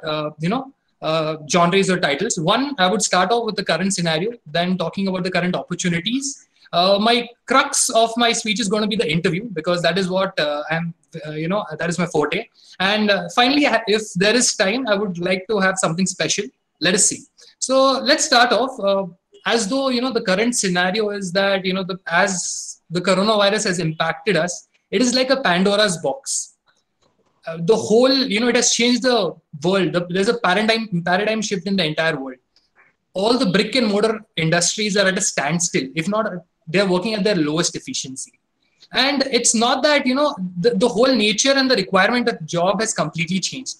genres or titles. One, I would start off with the current scenario, then talking about the current opportunities. My crux of my speech is going to be the interview, because that is what that is my forte. And finally, if there is time, I would like to have something special. Let us see. So let's start off. As though, the current scenario is that, as the coronavirus has impacted us, it is like a Pandora's box. The whole, it has changed the world. There's a paradigm shift in the entire world. All the brick and mortar industries are at a standstill. If not, they're working at their lowest efficiency. And it's not that, the whole nature and the requirement of job has completely changed.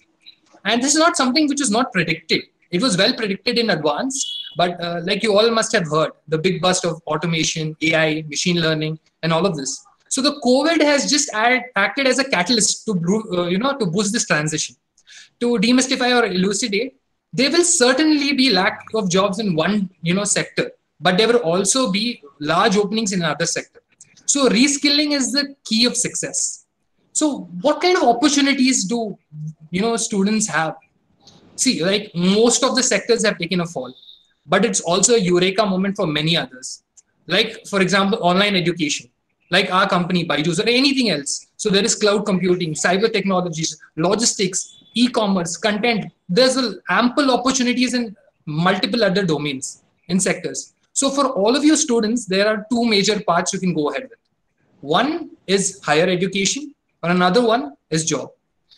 And this is not something which is not predicted. It was well predicted in advance. But like you all must have heard, the big bust of automation, AI, machine learning, and all of this. So the COVID has just acted as a catalyst to, to boost this transition. To demystify or elucidate, there will certainly be lack of jobs in one, sector, but there will also be large openings in another sector. So reskilling is the key of success. So what kind of opportunities do, students have? See, like most of the sectors have taken a fall, but it's also a eureka moment for many others. Like, for example, online education, like our company, Byju's, or anything else. So there is cloud computing, cyber technologies, logistics, e-commerce, content. There's ample opportunities in multiple other domains in sectors. So for all of you students, there are two major paths you can go ahead with. One is higher education, or another one is job.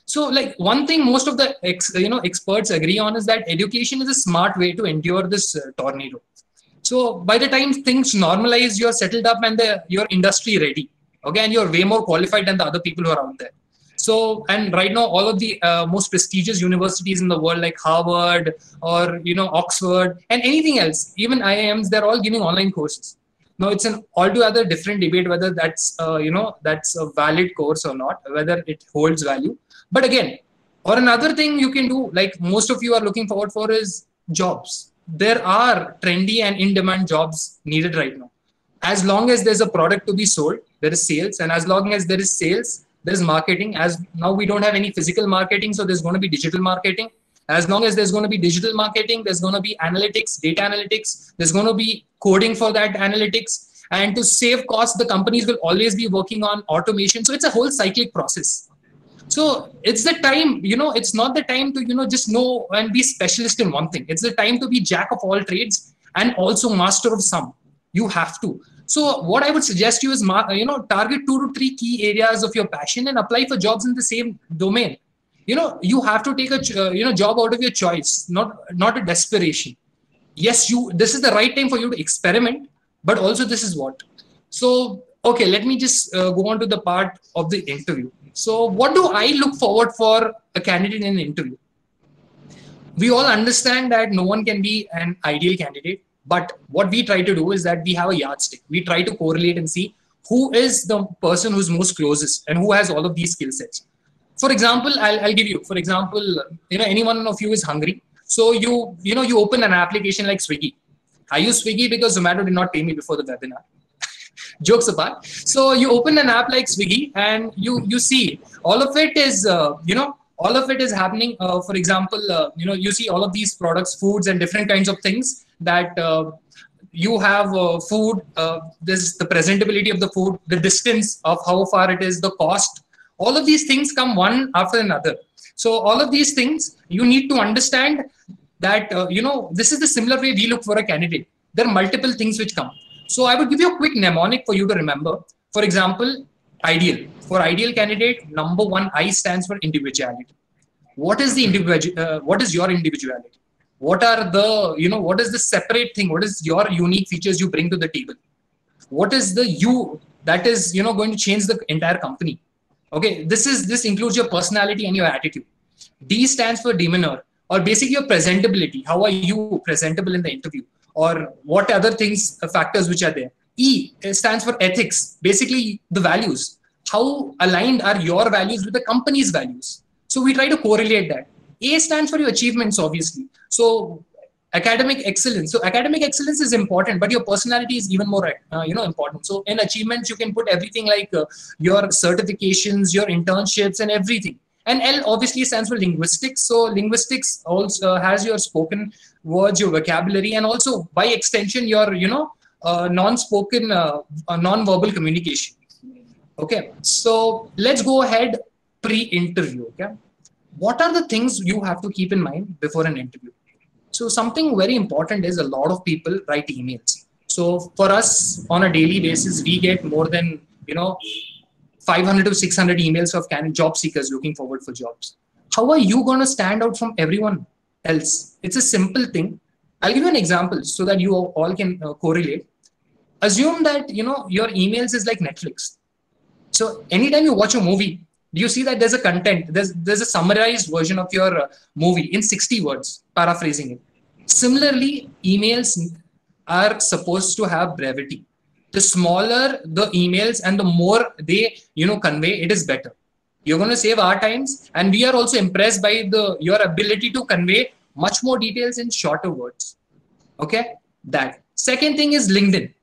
So like one thing most of the experts agree on is that education is a smart way to endure this tornado. So by the time things normalize, you're settled up and your industry ready. Okay, and you're way more qualified than the other people who are out there. So, and right now, all of the most prestigious universities in the world, like Harvard or Oxford and anything else, even IIMs, they're all giving online courses. Now, it's an altogether different debate whether that's that's a valid course or not, whether it holds value. But again, or another thing you can do, like most of you are looking forward for, is jobs. There are trendy and in-demand jobs needed right now. As long as there's a product to be sold, there is sales. And as long as there is sales, there is marketing. As now we don't have any physical marketing, so there's going to be digital marketing. As long as there's going to be digital marketing, there's going to be analytics, data analytics. There's going to be coding for that analytics. And to save costs, the companies will always be working on automation. So it's a whole cyclic process. So it's the time, it's not the time to, just know and be specialist in one thing. It's the time to be jack of all trades and also master of some. You have to. So what I would suggest you is, target 2 to 3 key areas of your passion and apply for jobs in the same domain. You have to take a, job out of your choice, not a desperation. Yes, this is the right time for you to experiment, but also this is what. So, okay, let me just go on to the part of the interview. So what do I look forward for a candidate in an interview? We all understand that no one can be an ideal candidate, but what we try to do is that we have a yardstick. We try to correlate and see who is the person who's most closest and who has all of these skill sets. For example, I'll give you, for example, any one of you is hungry. So you open an application like Swiggy. I use Swiggy because Zomato did not pay me before the webinar. Jokes apart. So you open an app like Swiggy and you see all of it is, all of it is happening. For example, you see all of these products, foods and different kinds of things that you have food. This the presentability of the food, the distance of how far it is, the cost. All of these things come one after another. So all of these things you need to understand that, this is the similar way we look for a candidate. There are multiple things which come. So I would give you a quick mnemonic for you to remember. For example, Ideal. For ideal candidate, number one, I stands for individuality. What is the individual? What is your individuality? What are the, what is the separate thing? What is your unique features you bring to the table? What is the you that is, going to change the entire company? Okay, this includes your personality and your attitude. D stands for demeanor, or basically your presentability. How are you presentable in the interview? Or what other things, factors which are there? E stands for ethics, basically the values. How aligned are your values with the company's values? So we try to correlate that. A stands for your achievements, obviously. So academic excellence. So academic excellence is important, but your personality is even more, important. So in achievements, you can put everything like your certifications, your internships, and everything. And L obviously stands for linguistics. So linguistics also has your spoken words, your vocabulary, and also by extension your non-spoken, non-verbal communication. Okay, so let's go ahead pre-interview. Okay, what are the things you have to keep in mind before an interview? So something very important is a lot of people write emails. So for us on a daily basis, we get more than 500 to 600 emails of job seekers looking forward for jobs. How are you going to stand out from everyone else? It's a simple thing. I'll give you an example so that you all can correlate. Assume that your emails is like Netflix. So anytime you watch a movie, you see that there's a content, there's a summarized version of your movie in 60 words, paraphrasing it. Similarly, emails are supposed to have brevity. The smaller the emails and the more they convey, it is better. You're going to save our times, and we are also impressed by your ability to convey much more details in shorter words. Okay, that. Second thing is LinkedIn.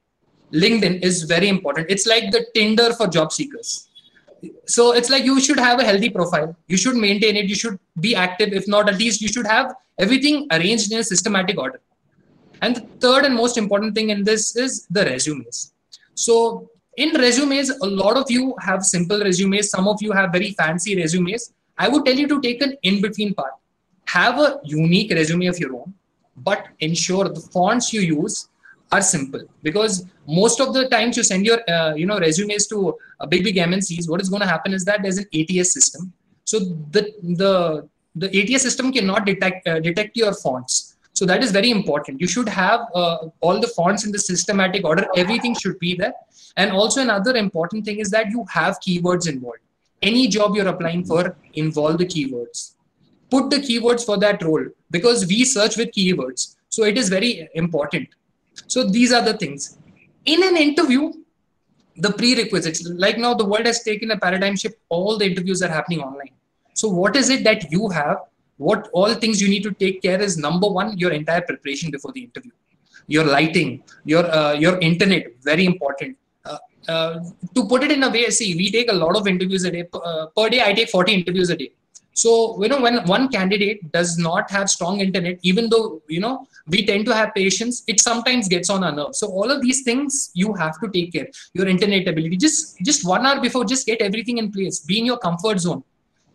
LinkedIn is very important. It's like the Tinder for job seekers. So it's like you should have a healthy profile. You should maintain it. You should be active. If not, at least you should have everything arranged in a systematic order. And the third and most important thing in this is the resumes. So in resumes, a lot of you have simple resumes. Some of you have very fancy resumes. I would tell you to take an in-between part. Have a unique resume of your own, but ensure the fonts you use are simple, because most of the times you send your resumes to big MNCs, what is going to happen is that there's an ATS system. So the ATS system cannot detect your fonts. So that is very important. You should have all the fonts in the systematic order. Everything should be there. And also another important thing is that you have keywords involved. Any job you're applying for, involve the keywords. Put the keywords for that role, because we search with keywords. So it is very important. So these are the things. In an interview, the prerequisites, like now the world has taken a paradigm shift. All the interviews are happening online. So what is it that you have? What all things you need to take care is, number one, your entire preparation before the interview. Your lighting, your internet, very important. To put it in a way, see, we take a lot of interviews a day. Per day, I take 40 interviews a day. So, when one candidate does not have strong internet, even though, we tend to have patience, it sometimes gets on our nerves. So all of these things you have to take care. Your internet ability, just 1 hour before, just get everything in place. Be in your comfort zone.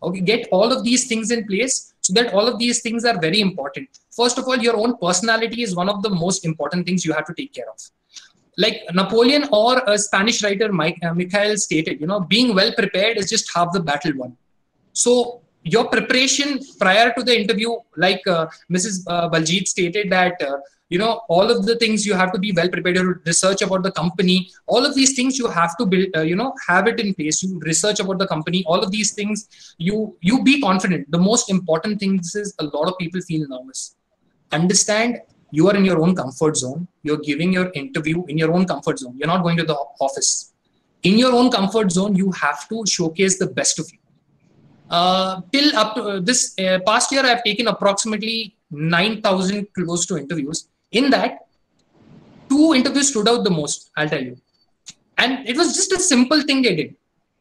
Okay, get all of these things in place, so that all of these things are very important. First of all, your own personality is one of the most important things you have to take care of. Like Napoleon or a Spanish writer, Mikhail stated, being well prepared is just half the battle won. So your preparation prior to the interview, like Mrs. Baljeet stated that, all of the things you have to be well prepared. You research about the company. All of these things you have to build, have it in place. You research about the company. All of these things, you be confident. The most important things is a lot of people feel nervous. Understand you are in your own comfort zone. You're giving your interview in your own comfort zone. You're not going to the office. In your own comfort zone, you have to showcase the best of you. Till up to this past year, I've taken approximately 9,000 close to interviews. In that, 2 interviews stood out the most, I'll tell you. And it was just a simple thing they did.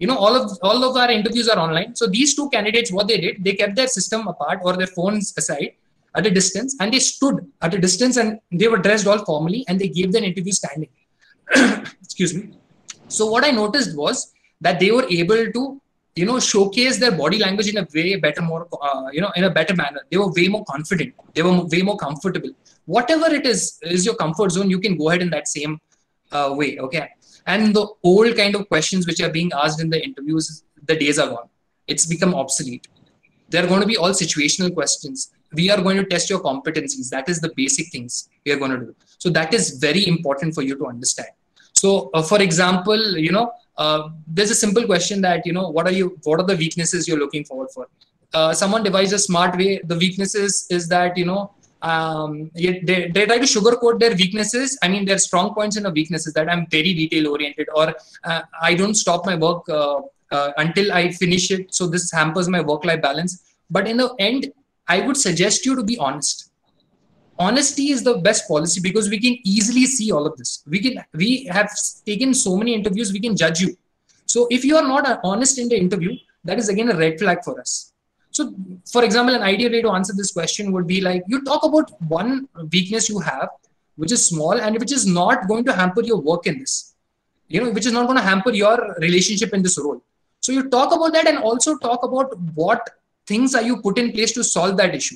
All of our interviews are online. So these 2 candidates, what they did, they kept their system apart or their phones aside at a distance, and they stood at a distance, and they were dressed all formally, and they gave their interview standing. Excuse me. So what I noticed was that they were able to showcase their body language in a way better, more, in a better manner. They were way more confident. They were way more comfortable. Whatever it is your comfort zone, you can go ahead in that same way. Okay. And the old kind of questions which are being asked in the interviews, the days are gone. It's become obsolete. They're going to be all situational questions. We are going to test your competencies. That is the basic things we are going to do. So that is very important for you to understand. So for example, there's a simple question that, what are the weaknesses you're looking forward for? Someone devised a smart way. The weaknesses is that, they try to sugarcoat their weaknesses. I mean, their strong points and the weaknesses, that I'm very detail oriented, or I don't stop my work until I finish it. So this hampers my work-life balance. But in the end, I would suggest you to be honest. Honesty is the best policy, because we can easily see all of this. We have taken so many interviews, we can judge you. So if you are not honest in the interview, that is again a red flag for us. So for example, an ideal way to answer this question would be like, you talk about one weakness you have, which is small and which is not going to hamper your work in this, which is not going to hamper your relationship in this role. So you talk about that, and also talk about what things are you put in place to solve that issue.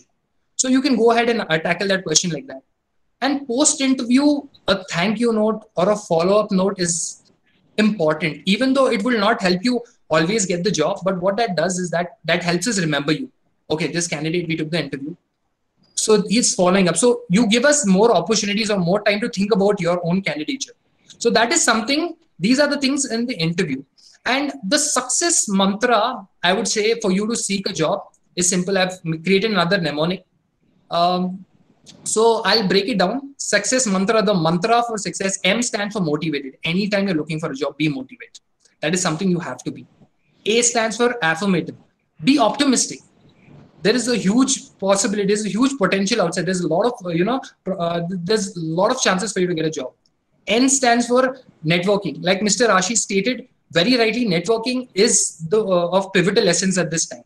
So you can go ahead and tackle that question like that. And post-interview, a thank you note or a follow-up note is important, even though it will not help you always get the job. But what that does is that helps us remember you. Okay, this candidate, we took the interview, so he's following up. So you give us more opportunities or more time to think about your own candidature. So that is something, these are the things in the interview. And the success mantra, I would say, for you to seek a job is simple. I've created another mnemonic. So I'll break it down. Success mantra, the mantra for success, M stands for motivated. Anytime you're looking for a job, be motivated. That is something you have to be. A stands for affirmative. Be optimistic. There is a huge possibility, there's a huge potential outside. There's a lot of, there's a lot of chances for you to get a job. N stands for networking. Like Mr. Ashish stated very rightly, networking is of pivotal essence at this time.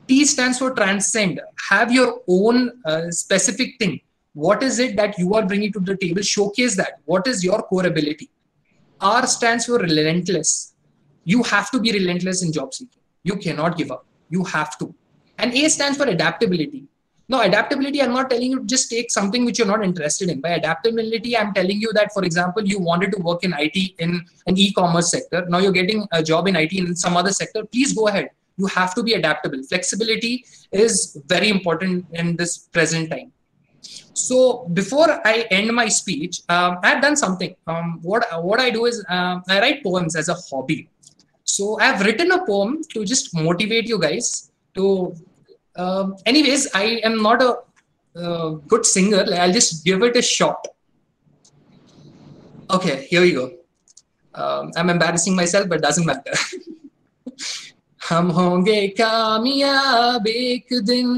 T stands for transcend. Have your own specific thing. What is it that you are bringing to the table? Showcase that. What is your core ability? R stands for relentless. You have to be relentless in job seeking. You cannot give up. You have to. And A stands for adaptability. Now, adaptability, I'm not telling you to just take something which you're not interested in. By adaptability, I'm telling you that, for example, you wanted to work in IT in an e-commerce sector. Now you're getting a job in IT in some other sector. Please go ahead. You have to be adaptable. Flexibility is very important in this present time. So before I end my speech, I've done something. What I do is I write poems as a hobby. So I've written a poem to just motivate you guys to. Anyways, I am not a good singer. I'll just give it a shot. Okay, here we go. I'm embarrassing myself, but doesn't matter. हम होंगे कामयाब एक दिन,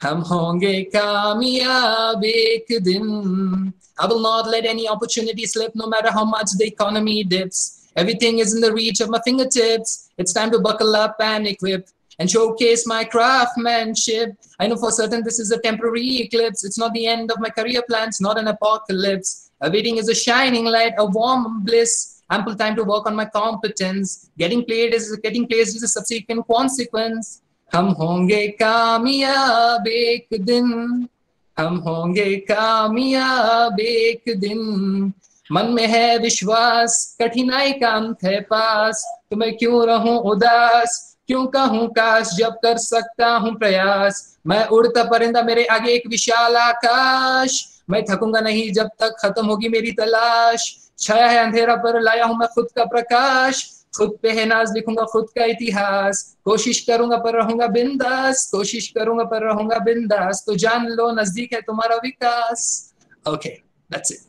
हम होंगे कामयाब एक दिन. I will not let any opportunity slip, no matter how much the economy dips. Everything is in the reach of my fingertips. It's time to buckle up and equip and showcase my craftsmanship. I know for certain this is a temporary eclipse. It's not the end of my career plans, not an apocalypse. Awaiting is a shining light, a warm bliss. Ample time to work on my competence. Getting placed is a subsequent consequence. हम होंगे कामयाब एक दिन, हम होंगे कामयाब एक दिन. मन में है विश्वास, कठिनाई का अंत है पास. तो मैं क्यों रहूं उदास, क्यों कहूं काश, जब कर सकता हूं प्रयास. मैं उड़ता परिंदा, मेरे आगे एक विशाल आकाश. मैं थकूंगा नहीं जब तक खत्म होगी मेरी तलाश. छाया है अंधेरा पर लाया हूं मैं खुद का प्रकाश. खुद पे है नाज, लिखूंगा खुद का इतिहास. कोशिश करूंगा पर रहूंगा बिंदास, कोशिश करूंगा पर रहूंगा बिंदास. तो जान लो नजदीक है तुम्हारा विकास. Okay, that's it.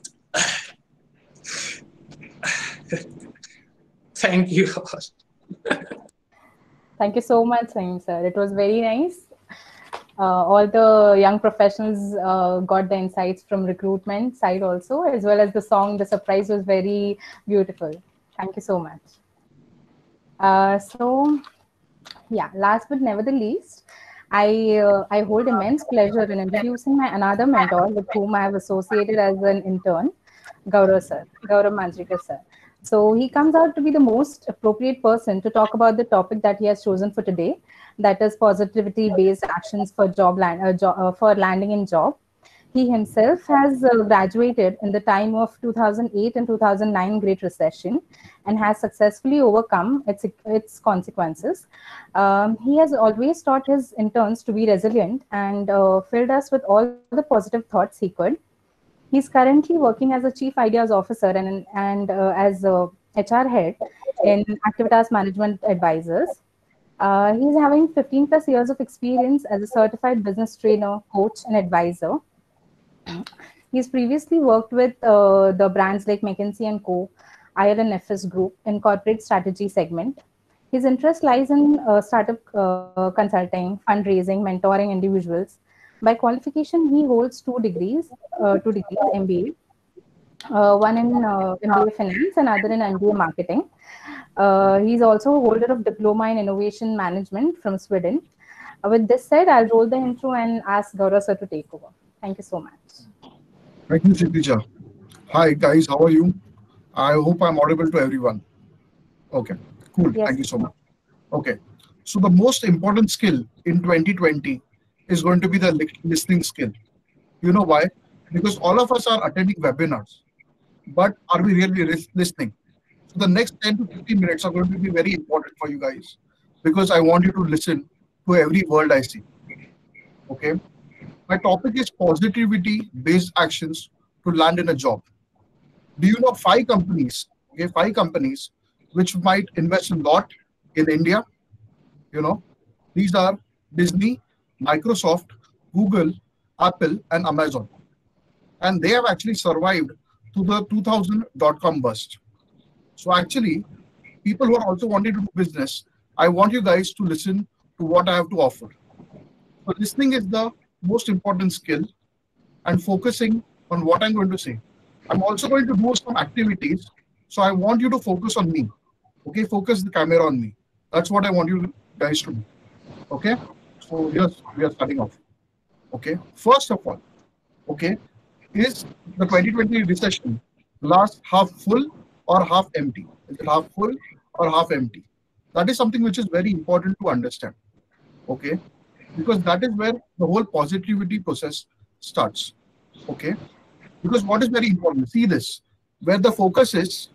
Thank you. Thank you so much, Saim sir. It was very nice. All the young professionals got the insights from recruitment side also, as well as the song. The surprise was very beautiful. Thank you so much. So, yeah, last but never the least, I hold immense pleasure in introducing my another mentor with whom I have associated as an intern, Gaurav Manjrekar sir. So he comes out to be the most appropriate person to talk about the topic that he has chosen for today, that is positivity-based actions for for landing in job. He himself has graduated in the time of 2008 and 2009 Great Recession and has successfully overcome its consequences. He has always taught his interns to be resilient and filled us with all the positive thoughts he could. He's currently working as a Chief Ideas Officer and as a HR head in Activitas Management Advisors. He's having 15 plus years of experience as a certified business trainer, coach, and advisor. He's previously worked with the brands like McKinsey and Co., ILNFS Group in corporate strategy segment. His interest lies in startup consulting, fundraising, mentoring individuals. By qualification, he holds two degrees MBA, one in MBA Finance and other in MBA Marketing. He's also a holder of Diploma in Innovation Management from Sweden. With this said, I'll roll the intro and ask Gaurav sir to take over. Thank you so much. Thank you, Kshitija. Hi, guys. How are you? I hope I'm audible to everyone. Okay, cool. Yes. Thank you so much. Okay, so the most important skill in 2020 is going to be the listening skill. You know why? Because all of us are attending webinars, but are we really listening? So the next 10 to 15 minutes are going to be very important for you guys because I want you to listen to every word I say. Okay. My topic is positivity-based actions to land in a job. Do you know 5 companies? Okay, 5 companies which might invest a lot in India. You know, these are Disney, Microsoft, Google, Apple, and Amazon. And they have actually survived to the 2000 dot-com bust. So actually, people who are also wanting to do business, I want you guys to listen to what I have to offer. So listening is the most important skill and focusing on what I'm going to say. I'm also going to do some activities. So I want you to focus on me. Okay, focus the camera on me. That's what I want you guys to do. Okay, so yes, we are starting off. Okay, first of all, okay, is the 2020 recession glass half full or half empty? Is it half full or half empty? That is something which is very important to understand. Okay, because that is where the whole positivity process starts. Okay, because what is very important, see this, where the focus is,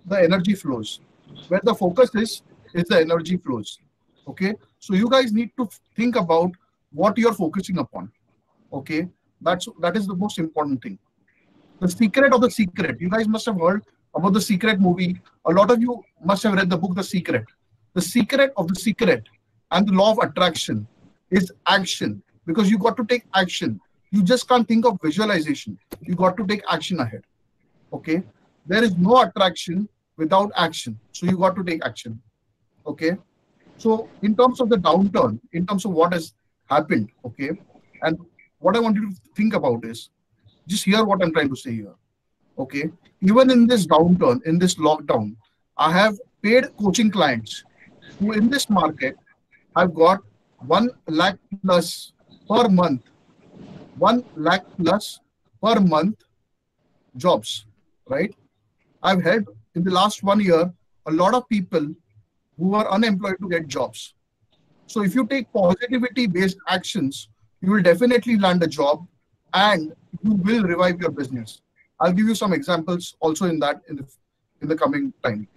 the energy flows. Where the focus is the energy flows. Okay, so you guys need to think about what you're focusing upon. Okay, that is the most important thing. The secret of the secret, you guys must have heard about the Secret movie. A lot of you must have read the book The Secret. The secret of the secret and the law of attraction is action, because you got to take action. You just can't think of visualization. You got to take action ahead. Okay, there is no attraction without action, so you got to take action. Okay, so in terms of the downturn, in terms of what has happened, okay, and what I want you to think about is just hear what I'm trying to say here. Okay, even in this downturn, in this lockdown, I have paid coaching clients who in this market I've got 1 lakh plus per month, 1 lakh plus per month jobs, right? I've helped in the last 1 year a lot of people who are unemployed to get jobs. So if you take positivity based actions, you will definitely land a job and you will revive your business. I'll give you some examples also in that in the coming time.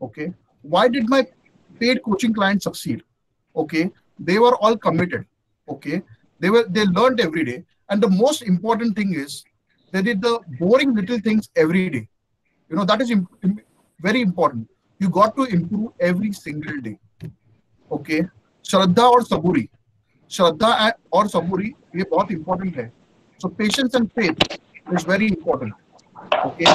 Okay, why did my paid coaching clients succeed? Okay, they were all committed. Okay, they learned every day, and the most important thing is they did the boring little things every day. You know, that is very important. You got to improve every single day. Okay, श्रद्धा और सबूरी, श्रद्धा और सबूरी ये बहुत important है. So patience and faith is very important. Okay,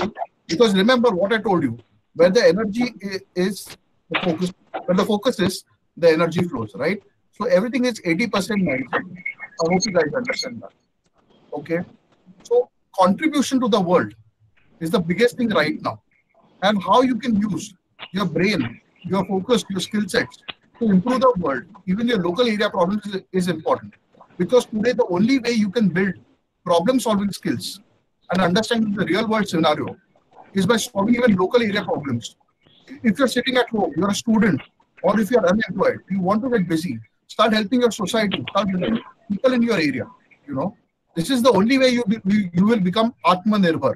because remember what I told you, where the energy is the focus, where the focus is, the energy flows, right? So everything is 80% mindset. I hope you guys understand that. Okay, so contribution to the world is the biggest thing right now, and how you can use your brain, your focus, your skill sets to improve the world, even your local area problems is important. Because today the only way you can build problem solving skills and understanding the real world scenario is by solving even local area problems. If you're sitting at home, you're a student, or if you're unemployed, you want to get busy, start helping your society, start helping people in your area, you know. This is the only way you will become Atmanirbhar.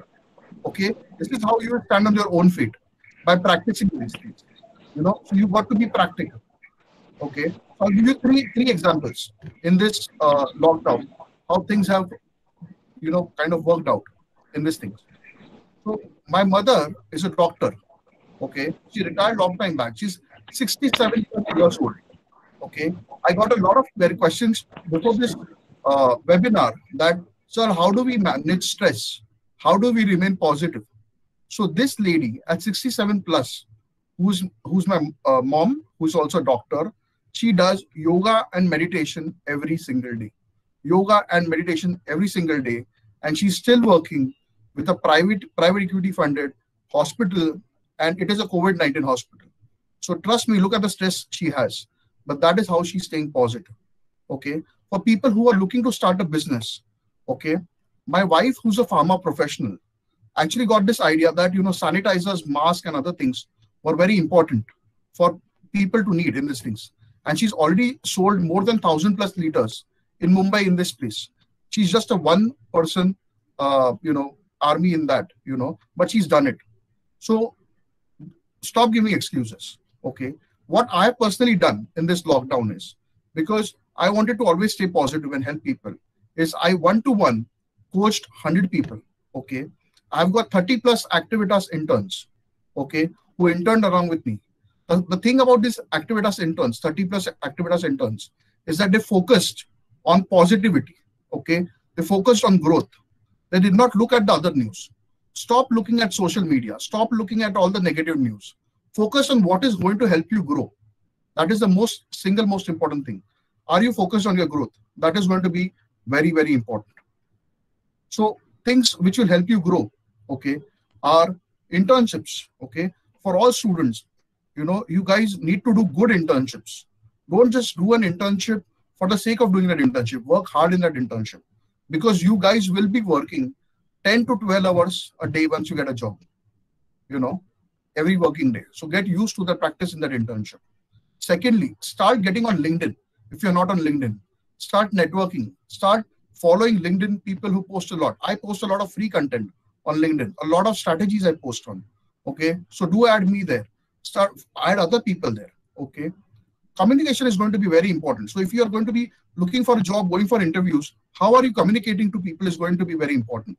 Okay, this is how you will stand on your own feet, by practicing these things. So you got to be practical. Okay, so I'll give you three examples in this lockdown, how things have kind of worked out in these things. So my mother is a doctor. Okay, she retired long time back. She's 67 years old. Okay, I got a lot of questions before this webinar that, sir, how do we manage stress? How do we remain positive? So this lady at 67 plus, who's my mom, who's also a doctor, she does yoga and meditation every single day. Yoga and meditation every single day, and she's still working with a private equity funded hospital, and it is a COVID-19 hospital. So trust me, look at the stress she has, but that is how she's staying positive. Okay, for people who are looking to start a business, okay, my wife, who's a pharma professional, actually got this idea that sanitizers, masks, and other things were very important for people to need in these things, and she's already sold more than 1,000 plus liters in Mumbai in this place. She's just a one person army in that, but she's done it. So stop giving excuses. Okay, what I have personally done in this lockdown is, because I wanted to always stay positive and help people, is I one-to-one coached 100 people. Okay, I've got 30 plus Activitas interns, okay, who interned along with me. The thing about these Activitas interns, 30 plus Activitas interns, is that they focused on positivity. Okay, they focused on growth. They did not look at the other news. Stop looking at social media. Stop looking at all the negative news. Focus on what is going to help you grow. That is the single most important thing. Are you focused on your growth? That is going to be very, very important. So things which will help you grow, okay, are internships. Okay, for all students, you guys need to do good internships. Don't just do an internship for the sake of doing that internship. Work hard in that internship, because you guys will be working 10 to 12 hours a day once you get a job, every working day. So get used to the practice in that internship. Secondly, start getting on LinkedIn. If you're not on LinkedIn, start networking, start following LinkedIn people who post a lot. I post a lot of free content on LinkedIn, a lot of strategies I post on. Okay, so do add me there. Add other people there. Okay, communication is going to be very important. So if you are going to be looking for a job, going for interviews, how are you communicating to people is going to be very important.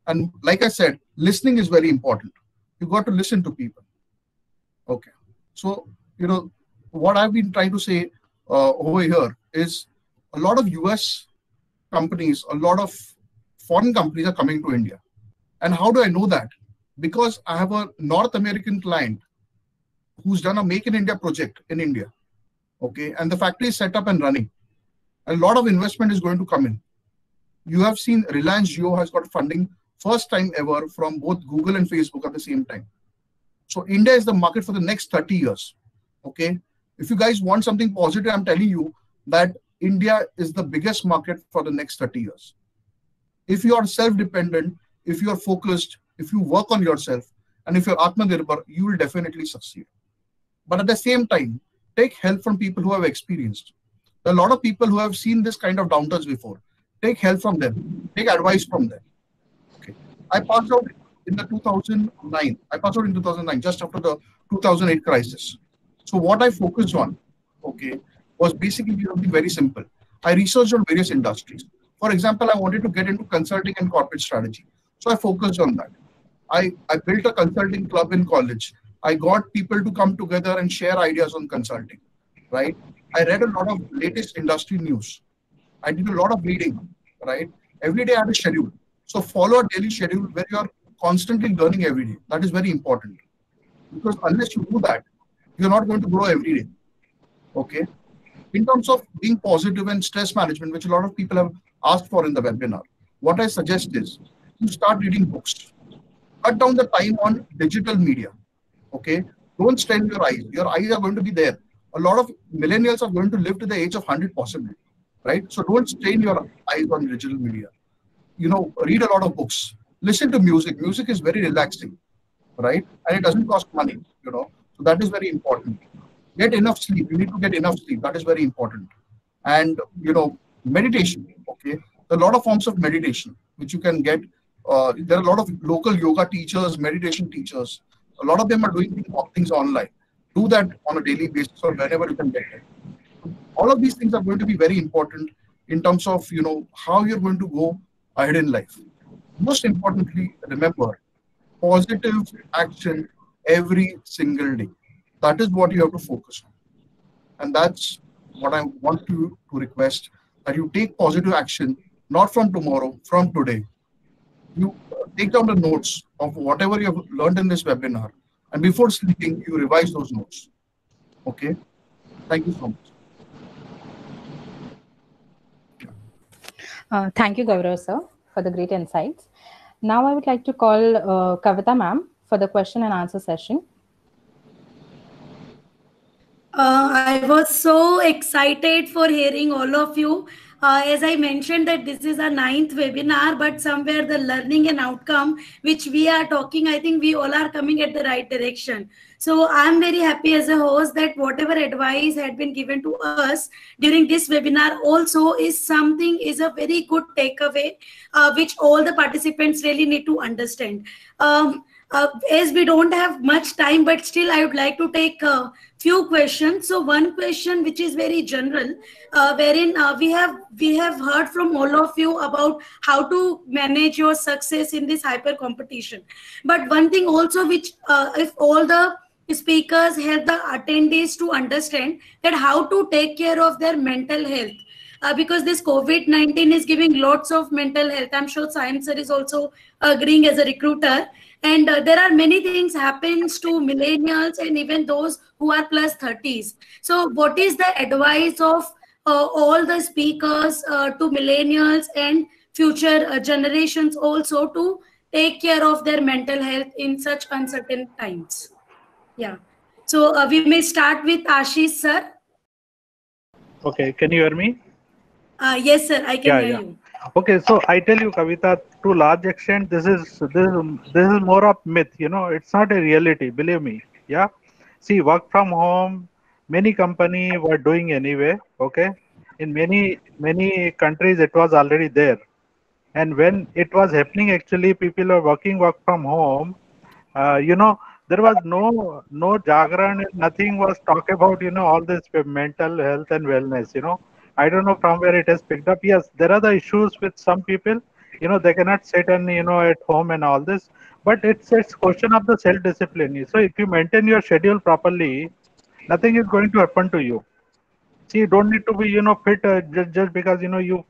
And like I said, listening is very important. You got to listen to people. Okay, so what I've been trying to say over here is, a lot of US companies, a lot of foreign companies are coming to India. And how do I know that? Because I have a North American client who's done a Make in India project in India. Okay, and the factory is set up and running. A lot of investment is going to come in. You have seen Reliance Jio has got funding first time ever from both Google and Facebook at the same time. So India is the market for the next 30 years. Okay, if you guys want something positive, I'm telling you that India is the biggest market for the next 30 years. If you are self-dependent, if you are focused, if you work on yourself, and if you're Atmanirbhar, you will definitely succeed. But at the same time, take help from people who have experienced. There are a lot of people who have seen this kind of downturns before. Take help from them. Take advice from them. Okay. I passed out in 2009. I passed out in 2009, just after the 2008 crisis. So what I focused on, okay, was basically something very simple. I researched on various industries. For example, I wanted to get into consulting and corporate strategy. So I focused on that. I built a consulting club in college. I got people to come together and share ideas on consulting, right? I read a lot of latest industry news. I did a lot of reading, right? Every day I had a schedule. So follow a daily schedule where you are constantly learning every day. That is very important. Because unless you do that, you're not going to grow every day. Okay? In terms of being positive and stress management, which a lot of people have asked for in the webinar, what I suggest is you start reading books. Cut down the time on digital media. Okay? Don't strain your eyes. Your eyes are going to be there. A lot of millennials are going to live to the age of 100 possibly. Right? So don't strain your eyes on digital media. Read a lot of books. Listen to music. Music is very relaxing. Right? And it doesn't cost money. So that is very important. Get enough sleep. You need to get enough sleep. That is very important. And, meditation. Okay. There are a lot of forms of meditation which you can get. There are a lot of local yoga teachers, meditation teachers. A lot of them are doing things online. Do that on a daily basis or whenever you can get it. All of these things are going to be very important in terms of how you're going to go ahead in life. Most importantly, remember positive action every single day. That is what you have to focus on. And that's what I want you to request, that you take positive action, not from tomorrow, from today. You take down the notes of whatever you have learned in this webinar, and before sleeping, you revise those notes. Okay? Thank you so much. Thank you, Gaurav sir, for the great insights. Now I would like to call Kavita ma'am for the question and answer session. I was so excited for hearing all of you. As I mentioned that this is our 9th webinar, but somewhere the learning and outcome which we are talking, I think we all are coming at the right direction. So I'm very happy as a host that whatever advice had been given to us during this webinar also is a very good takeaway, which all the participants really need to understand. As we don't have much time, but still I would like to take a few questions. So one question which is very general, wherein we have heard from all of you about how to manage your success in this hyper competition. But one thing also which if all the speakers help the attendees to understand that how to take care of their mental health. Because this COVID-19 is giving lots of mental health. I'm sure Science sir is also agreeing as a recruiter. And there are many things happens to millennials and even those who are plus 30s. So what is the advice of all the speakers to millennials and future generations also to take care of their mental health in such uncertain times? Yeah. So we may start with Ashish sir. Okay, can you hear me? Yes, sir, I can hear you. Okay, so I tell you, Kavita, to large extent, this is more of myth. It's not a reality. Believe me. Yeah. See, work from home, many company were doing anyway. Okay. In many countries, it was already there. And when it was happening, actually, people are work from home. There was no jagran, nothing was talk about, all this mental health and wellness, I don't know from where it has picked up. Yes, there are the issues with some people, they cannot sit and, at home and all this, but it's question of the self-discipline. So if you maintain your schedule properly, nothing is going to happen to you. See, you don't need to be, fit just because, you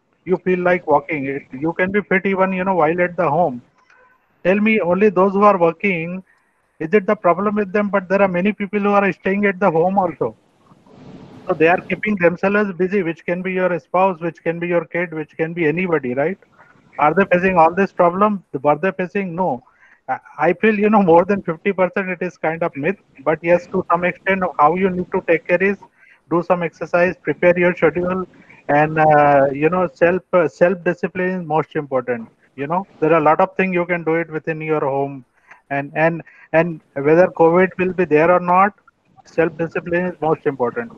feel like walking. You can be fit even, while at the home. Tell me, only those who are working, is it the problem with them? But there are many people who are staying at the home also. So they are keeping themselves busy, which can be your spouse, which can be your kid, which can be anybody, right? Are they facing all this problem? Were they facing? No. I feel, more than 50% it is kind of myth. But yes, to some extent, how you need to take care is do some exercise, prepare your schedule, and self discipline is most important. There are a lot of things you can do it within your home, and whether COVID will be there or not, self discipline is most important.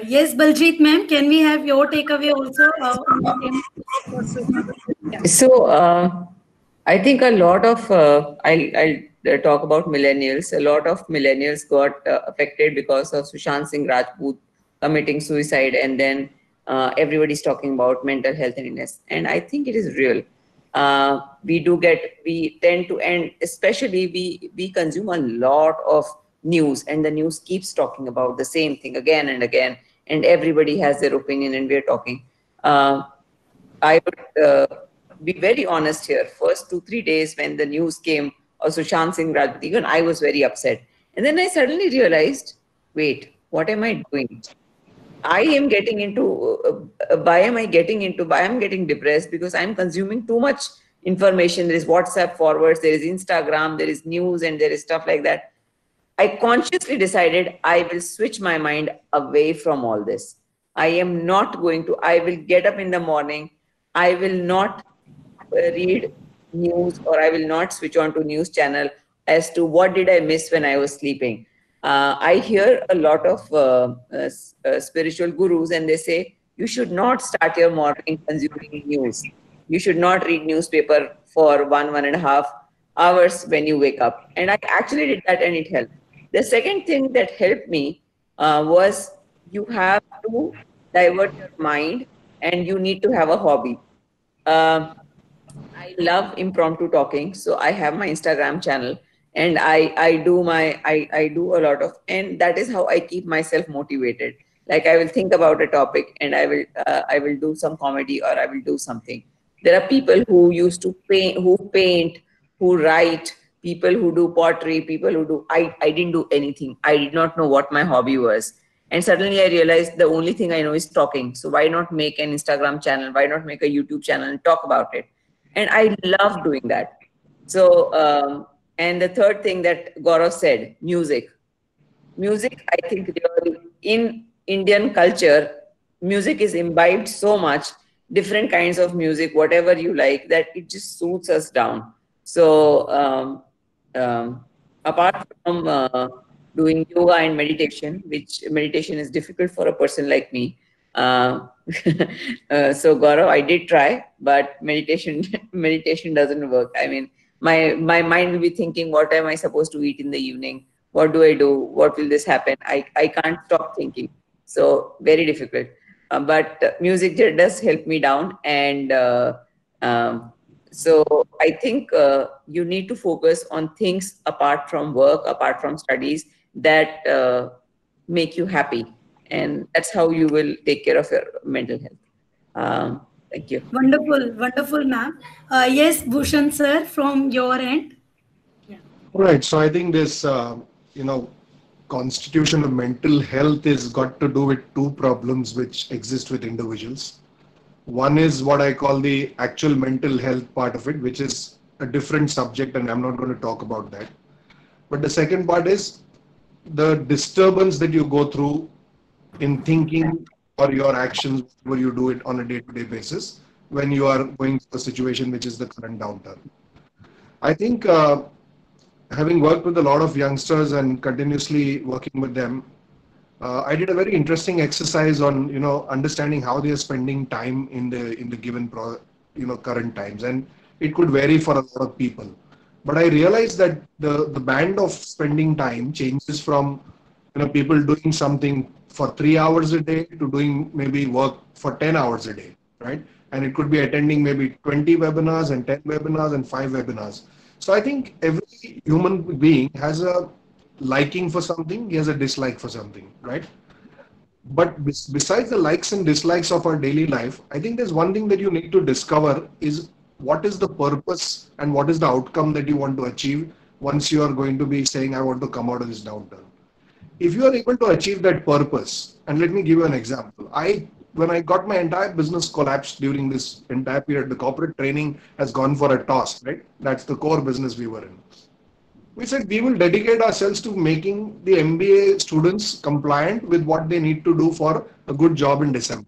Yes, Baljeet ma'am, can we have your takeaway also on the same? Yeah. So I think a lot of I'll talk about millennials. A lot of millennials got affected because of Sushant Singh Rajput committing suicide, and then everybody's talking about mental health and illness. And I think it is real. We tend to, and especially we consume a lot of news, and the news keeps talking about the same thing again and again, and everybody has their opinion, and we're talking. I would be very honest here. First 2-3 days when the news came of Sushant Singh Rajput, even I was very upset. And then I suddenly realized, wait, what am I doing? I am getting into, why am I getting depressed? Because I'm consuming too much information. There is WhatsApp forwards, there is Instagram, there is news, and there is stuff like that. I consciously decided I will switch my mind away from all this. I will get up in the morning. I will not read news, or I will not switch on to news channel as to what did I miss when I was sleeping. I hear a lot of spiritual gurus, and they say, You should not start your morning consuming news. You should not read newspaper for 1.5 hours when you wake up. And I actually did that and it helped. The second thing that helped me was you have to divert your mind and you need to have a hobby. I love impromptu talking, so I have my Instagram channel, and I do a lot of, and that is how I keep myself motivated. Like I will think about a topic and I will do some comedy or I will do something. There are people who used to paint, who write, people who do pottery, people who do. I didn't do anything. I did not know what my hobby was. And suddenly I realized the only thing I know is talking. So why not make an Instagram channel? Why not make a YouTube channel and talk about it? And I love doing that. So, and the third thing that Gaurav said, music. Music, I think really in Indian culture, music is imbibed so much, different kinds of music, whatever you like, that it just suits us down. So, apart from doing yoga and meditation, which meditation is difficult for a person like me, so Gaurav, I did try, but meditation doesn't work. I mean, my mind will be thinking, what am I supposed to eat in the evening? What do I do? What will this happen? I can't stop thinking. So very difficult. But music does help me down, and so I think you need to focus on things apart from work, apart from studies, that make you happy, and that's how you will take care of your mental health. Thank you. Wonderful, wonderful, ma'am. Yes, Bhushan sir, from your end. Yeah. All right. So I think this, constitution of mental health is got to do with two problems which exist with individuals. One is what I call the actual mental health part of it, which is a different subject, and I'm not going to talk about that. But the second part is the disturbance that you go through in thinking or your actions, where you do it on a day-to-day basis when you are going through a situation which is the current downturn. I think having worked with a lot of youngsters and continuously working with them, I did a very interesting exercise on understanding how they are spending time in the given current times, and it could vary for a lot of people. But I realized that the band of spending time changes from people doing something for 3 hours a day to doing maybe work for 10 hours a day, right? And it could be attending maybe 20 webinars and 10 webinars and 5 webinars. So I think every human being has a liking for something, he has a dislike for something, right? But besides the likes and dislikes of our daily life, I think there's one thing that you need to discover is what is the purpose and what is the outcome that you want to achieve once you are going to be saying, I want to come out of this downturn. If you are able to achieve that purpose, and let me give you an example. When I got my entire business collapsed during this entire period, the corporate training has gone for a toss, right? That's the core business we were in. We said we will dedicate ourselves to making the MBA students compliant with what they need to do for a good job in December.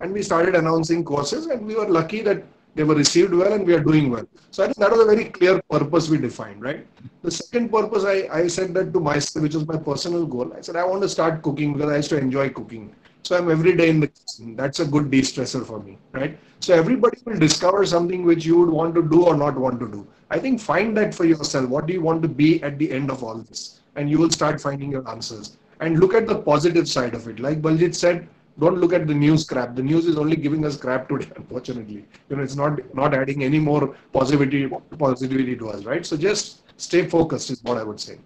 And we started announcing courses, and we were lucky that they were received well and we are doing well. So I think that was a very clear purpose we defined, right? The second purpose, I said that to myself, which was my personal goal. I said, I want to start cooking because I used to enjoy cooking. So I'm every day in the kitchen. That's a good de-stressor for me, right? So everybody will discover something which you would want to do or not want to do. I think find that for yourself. What do you want to be at the end of all this? And you will start finding your answers. And look at the positive side of it. Like Baljeet said, don't look at the news crap. The news is only giving us crap today, unfortunately. It's not adding any more positivity to us, right? So just stay focused is what I would say.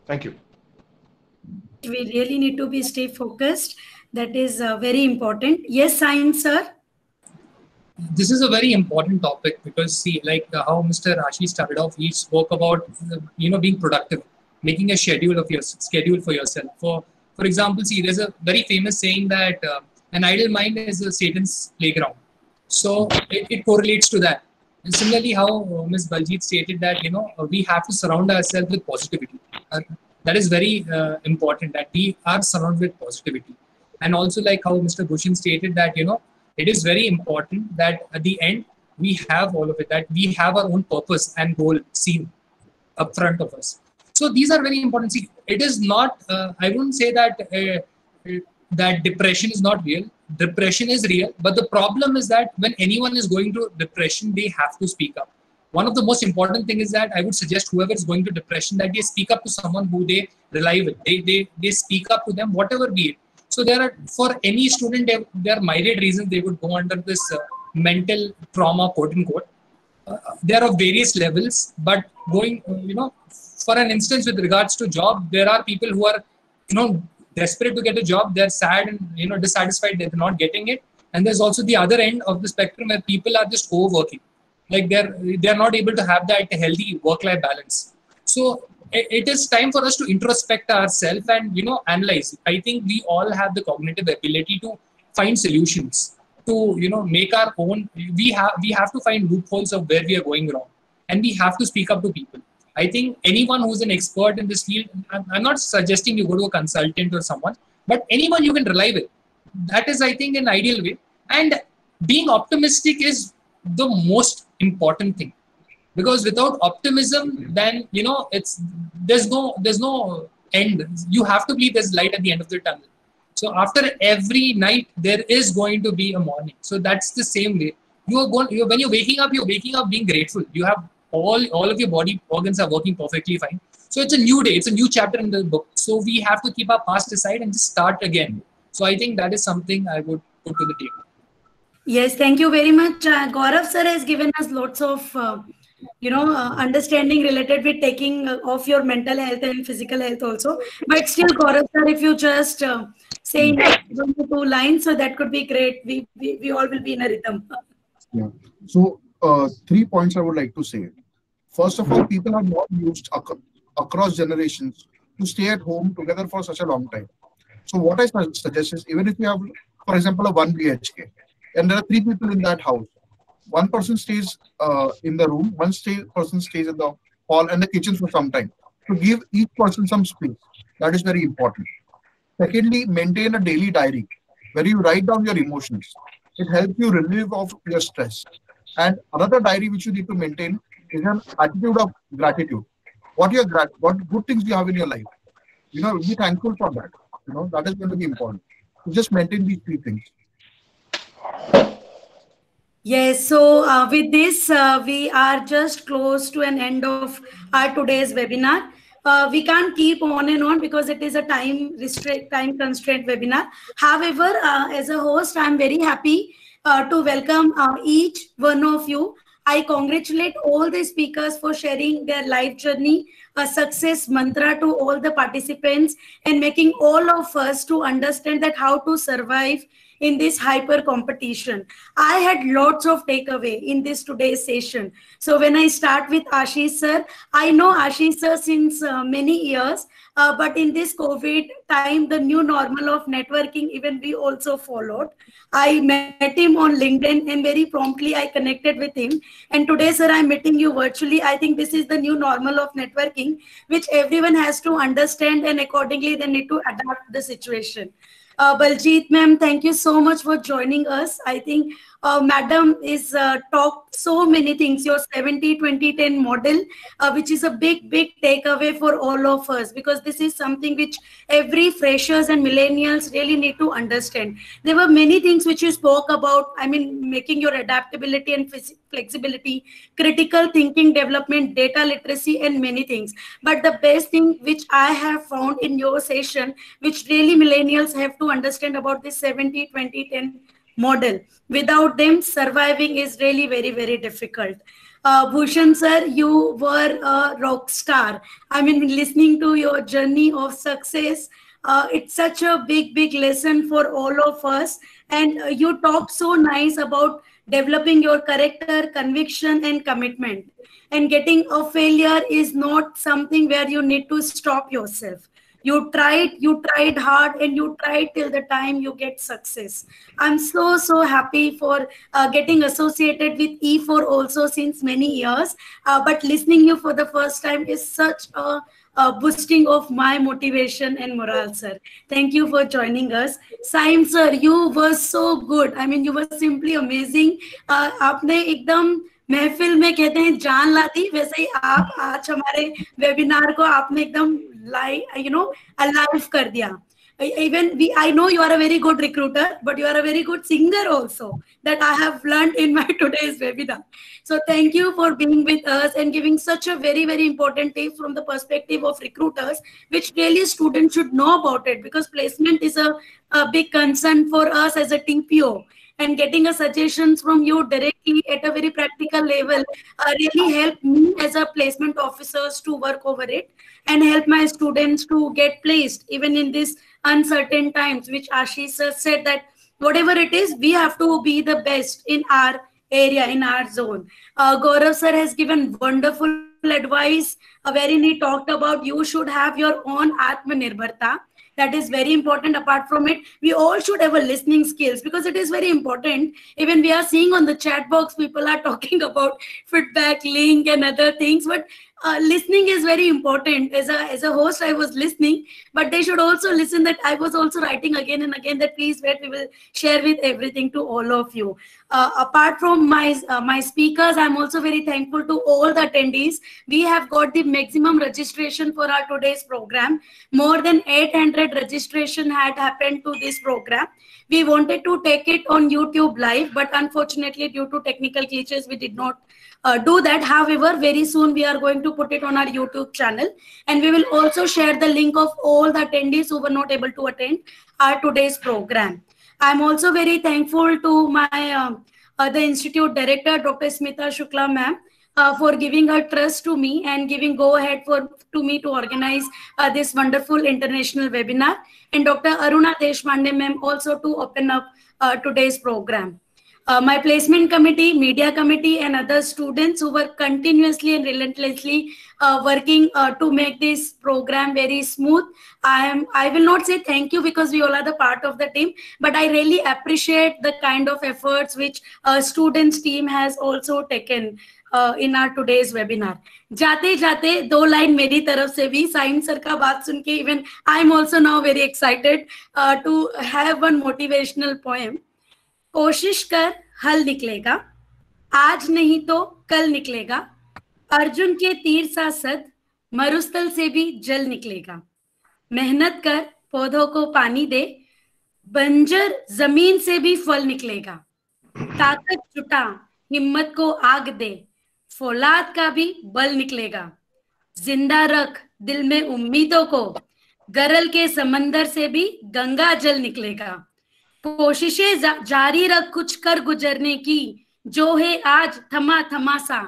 Thank you. We really need to stay focused. That is very important. Yes, Science sir. This is a very important topic because see, like how Mr. Ashish started off, he spoke about being productive, making a schedule for yourself. For example, see, there's a very famous saying that an idle mind is a Satan's playground. So it correlates to that. And similarly, how Ms. Baljeet stated that we have to surround ourselves with positivity. That is very important, that we are surrounded with positivity. And also, like how Mr. Bhushan stated that it is very important that at the end we have all of it, that we have our own purpose and goal seen up front of us. So these are very important. See, it is not, I wouldn't say that that depression is not real. Depression is real, but the problem is that when anyone is going to depression, they have to speak up. One of the most important thing is that I would suggest whoever is going to depression that they speak up to someone who they rely with. They speak up to them, whatever be it. So there are, for any student, there are myriad reasons they would go under this mental trauma, quote unquote. There are various levels, but going, for an instance with regards to job, there are people who are, desperate to get a job. They're sad and, dissatisfied that they're not getting it. And there's also the other end of the spectrum where people are just overworking. Like they're not able to have that healthy work-life balance. So it is time for us to introspect ourselves and, analyze. I think we all have the cognitive ability to find solutions, to, make our own. We have to find loopholes of where we are going wrong, and we have to speak up to people. I think anyone who's an expert in this field, I'm not suggesting you go to a consultant or someone, but anyone you can rely with. That is, I think, an ideal way. And being optimistic is the most important thing, because without optimism, then, there's no end. You have to believe there's light at the end of the tunnel. So after every night, there is going to be a morning. So that's the same way. When you're waking up being grateful. You have all of your body organs are working perfectly fine. So it's a new day. It's a new chapter in the book. So we have to keep our past aside and just start again. So I think that is something I would put to the table. Yes, thank you very much. Gaurav sir has given us lots of, understanding related with taking of your mental health and physical health also. But still, Gaurav sir, if you just say in 1 to 2 lines, so that could be great. We all will be in a rhythm. Yeah. So 3 points I would like to say. First of all, people are not used across generations to stay at home together for such a long time. So what I suggest is, even if you have, for example, a 1 BHK, and there are 3 people in that house, one person stays in the room, person stays in the hall and the kitchen for some time. To give each person some space. That is very important. Secondly, maintain a daily diary where you write down your emotions. It helps you relieve of your stress. And another diary which you need to maintain is an attitude of gratitude. What good things you have in your life. Be thankful for that. That is going to be important. So just maintain these 3 things. Yes, so with this, we are just close to an end of our today's webinar. We can't keep on and on because it is a time constraint webinar. However, as a host, I'm very happy to welcome each one of you. I congratulate all the speakers for sharing their life journey, a success mantra to all the participants, and making all of us to understand that how to survive in this hyper competition. I had lots of takeaway in this today's session. So when I start with Ashish sir, I know Ashish sir since many years, but in this COVID time, the new normal of networking, even we also followed. I met him on LinkedIn and very promptly I connected with him. And today, sir, I'm meeting you virtually. I think this is the new normal of networking, which everyone has to understand, and accordingly they need to adapt the situation. Baljeet ma'am, thank you so much for joining us. I think madam is talked so many things, your 70-20-10 model, which is a big takeaway for all of us, because this is something which every freshers and millennials really need to understand. There were many things which you spoke about, making your adaptability and flexibility, critical thinking development, data literacy, and many things. But the best thing which I have found in your session, which really millennials have to understand about this 70-20-10 model. Without them, surviving is really very difficult. Bhushan sir, you were a rock star. Listening to your journey of success, it's such a big lesson for all of us. And you talked so nice about developing your character, conviction, and commitment. And getting a failure is not something where you need to stop yourself. You tried hard, and you tried till the time you get success. I'm so happy for getting associated with E4 also since many years. But listening you for the first time is such a boosting of my motivation and morale, sir. Thank you for joining us. Saim sir, you were so good. You were simply amazing. आपने एकदम महफिल में कहते हैं जान ला दी, वैसे ही आप आज हमारे वेबिनार को आपने एकदम अलाइव कर दिया. I know you are a very good recruiter, but you are a very good singer also, that I have learned in my today's webinar. So thank you for being with us and giving such a very, very important tip from the perspective of recruiters, which really students should know about it, because placement is a big concern for us as a TPO. And getting a suggestions from you directly at a very practical level really helped me as a placement officers to work over it and help my students to get placed even in these uncertain times, which Ashish sir said that whatever it is, we have to be the best in our area, in our zone. Gaurav sir has given wonderful advice wherein he talked about you should have your own Atmanirbharta. That is very important. Apart from it, we all should have a listening skills, because it is very important. Even we are seeing on the chat box, people are talking about feedback, link and other things, but listening is very important. As a host, I was listening, but they should also listen that I was also writing again and again that please wait, we will share with everything to all of you. Apart from my speakers, I'm also very thankful to all the attendees. We have got the maximum registration for our today's program. More than 800 registration had happened to this program. We wanted to take it on YouTube live, but unfortunately due to technical glitches, we did not do that. However, very soon we are going to put it on our YouTube channel, and we will also share the link of all the attendees who were not able to attend our today's program. I'm also very thankful to my the institute director, Dr. Smita Shukla ma'am, for giving her trust to me and giving go ahead to me to organize this wonderful international webinar, and Dr. Aruna Deshpande ma'am also to open up today's program. My placement committee, media committee, and other students who were continuously and relentlessly working to make this program very smooth. I will not say thank you because we all are the part of the team, but I really appreciate the kind of efforts which students team has also taken in our today's webinar. जाते जाते दो line मेरी तरफ से भी Saim sir का बात सुन के even I am also now very excited to have one motivational poem. कोशिश कर हल निकलेगा, आज नहीं तो कल निकलेगा, अर्जुन के तीर सा सद मरुस्थल से भी जल निकलेगा, मेहनत कर पौधों को पानी दे, बंजर जमीन से भी फल निकलेगा, ताकत जुटा हिम्मत को आग दे, फौलाद का भी बल निकलेगा, जिंदा रख दिल में उम्मीदों को, गरल के समंदर से भी गंगा जल निकलेगा, कोशिशें जारी रख कुछ कर गुजरने की, जो है आज थमा थमा सा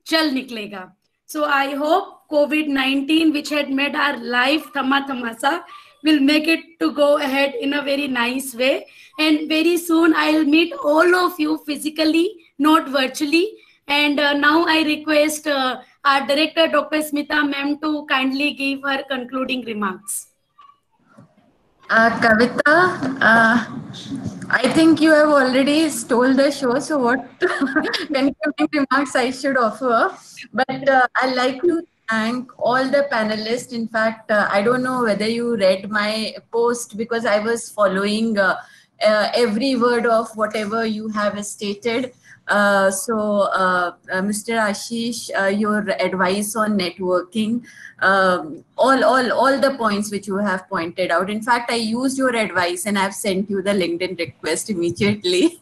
चल निकलेगा. So I hope COVID-19, which had made our life thama thamasa, will make it to go ahead in a very nice way. And very soon I'll meet all of you physically, not virtually. And now I request our director, Dr. Smita ma'am, to kindly give her concluding remarks. Kavita, I think you have already stole the show, so what concluding remarks I should offer? But I'd like to thank all the panelists. In fact, I don't know whether you read my post because I was following every word of whatever you have stated. Mr. Ashish, your advice on networking, all the points which you have pointed out. In fact, I used your advice and I've sent you the LinkedIn request immediately.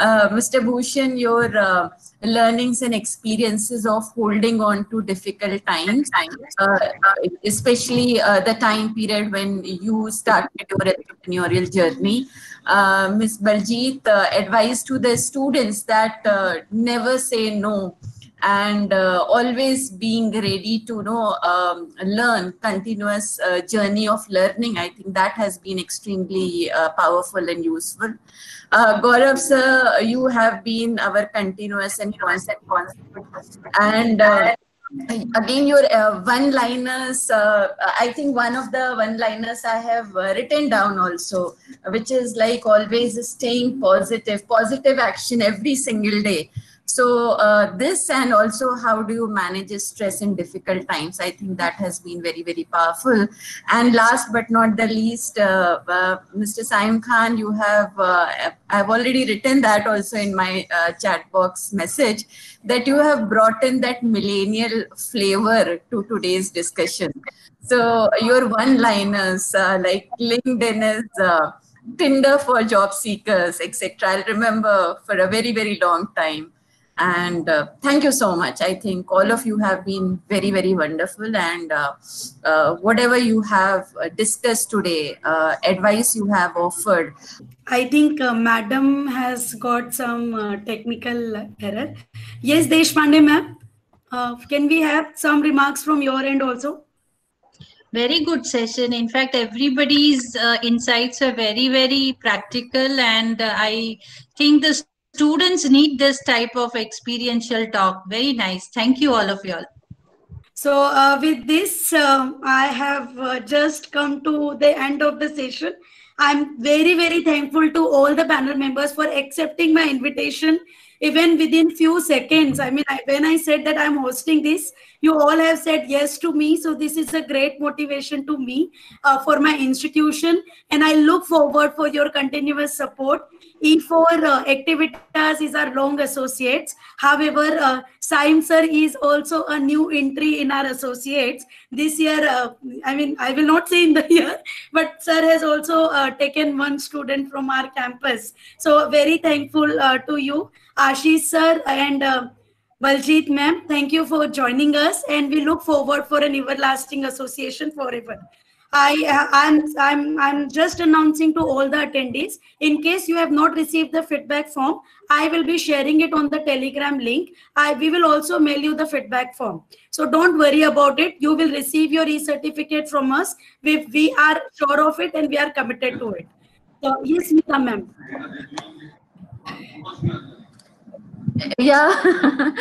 Mr. Bhushan, your learnings and experiences of holding on to difficult times, especially the time period when you started your entrepreneurial journey. Ms. Baljeet, advice to the students that never say no and always being ready to learn, continuous journey of learning. I think that has been extremely powerful and useful. Gaurav sir, you have been our continuous and constant and again your one-liners, I think one of the one-liners I have written down also, which is like always staying positive action every single day. So this, and also how do you manage stress in difficult times? I think that has been very, very powerful. And last but not the least, Mr. Saim Khan, you have, I've already written that also in my chat box message, that you have brought in that millennial flavor to today's discussion. So your one-liners like LinkedIn is Tinder for job seekers, etc. I'll remember for a very, very long time. And thank you so much. I think all of you have been very, very wonderful. And whatever you have discussed today, advice you have offered. I think Madam has got some technical error. Yes, Deshpande ma'am. Can we have some remarks from your end also? Very good session. In fact, everybody's insights are very, very practical, and I think the students need this type of experiential talk. Very nice. Thank you, all of you all. So with this, I have just come to the end of the session. I'm very, very thankful to all the panel members for accepting my invitation. Even within few seconds, I mean, when I said that I'm hosting this, you all have said yes to me. So this is a great motivation to me for my institution. And I look forward for your continuous support. E4 Activitas is our long associates. However, Saim sir is also a new entry in our associates. This year, I mean, I will not say in the year, but sir has also taken one student from our campus. So very thankful to you, Ashish sir and Baljeet ma'am. Thank you for joining us, and we look forward for an everlasting association forever. I'm just announcing to all the attendees, in case you have not received the feedback form, I will be sharing it on the Telegram link. We will also mail you the feedback form. So don't worry about it. You will receive your e-certificate from us. We are sure of it and we are committed to it. So yes, Mita ma'am. Yeah,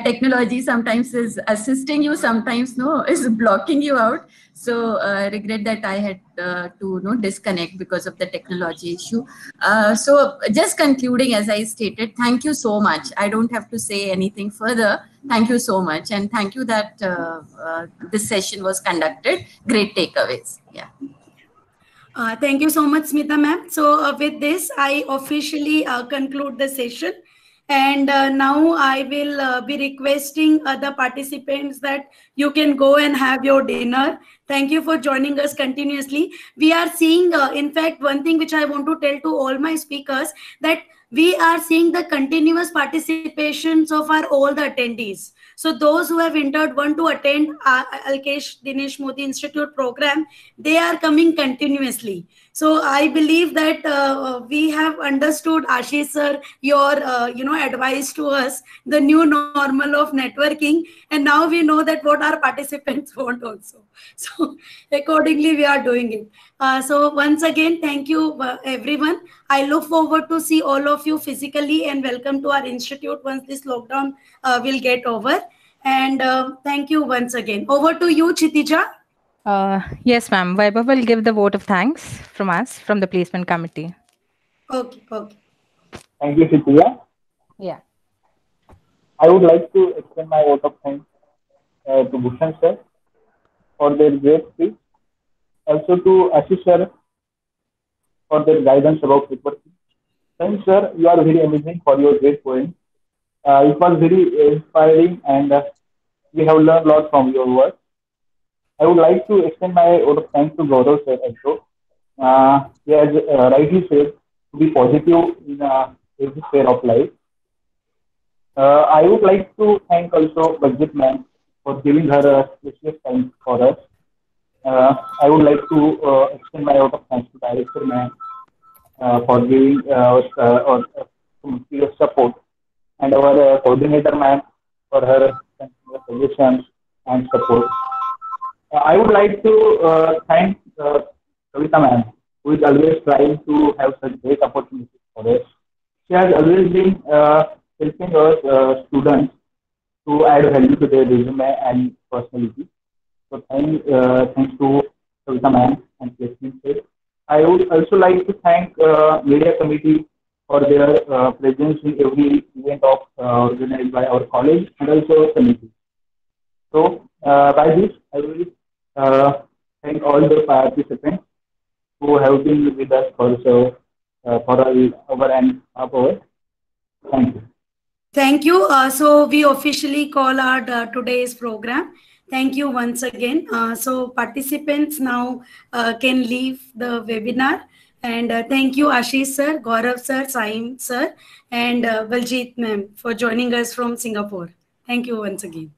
technology sometimes is assisting you, sometimes no, is blocking you out. So regret that I had to disconnect because of the technology issue. So just concluding, as I stated, thank you so much. I don't have to say anything further. Thank you so much, and thank you that this session was conducted. Great takeaways. Yeah. Thank you so much, Smita ma'am. So with this, I officially conclude the session. And now I will be requesting other participants that you can go and have your dinner. Thank you for joining us continuously. We are seeing, in fact, one thing which I want to tell to all my speakers, that we are seeing the continuous participations of our all the attendees. So those who have entered want to attend Alkesh Dinesh Modi Institute program, they are coming continuously. So I believe that we have understood, Ashish sir, your advice to us, the new normal of networking, and now we know that what our participants want also. So accordingly, we are doing it. So once again, thank you everyone. I look forward to see all of you physically, and welcome to our institute once this lockdown will get over. And thank you once again. Over to you, Chitija. Yes, ma'am. Vaibhav will give the vote of thanks from us, from the placement committee. Okay. Thank you, Shitya. Yeah. I would like to extend my vote of thanks to Bhushan sir for their great speech. Also to Ashish sir for their guidance about networking. Thanks, sir. You are very amazing for your great poem. It was very inspiring, and we have learned a lot from your work. I would like to extend my vote of thanks to Gaurav sir also. He has rightly said to be positive in every sphere of life. I would like to thank also Baljeet ma'am for giving her precious time for us. I would like to extend my vote of thanks to Director ma'am for giving your support, and our coordinator ma'am for her suggestions and support. I would like to thank Kavita ma'am, who is always trying to have such great opportunities for us. She has always been helping us students to add value to their resume and personality. So thanks to Kavita ma'am and placement. I would also like to thank media committee for their presence in every event of organized by our college and also committee. So by this, I will thank all the participants who have been with us for an hour and half hour. Thank you. Thank you. So we officially call our today's program. Thank you once again. So participants now can leave the webinar. And thank you, Ashish sir, Gaurav sir, Saim sir, and Baljeet ma'am for joining us from Singapore. Thank you once again.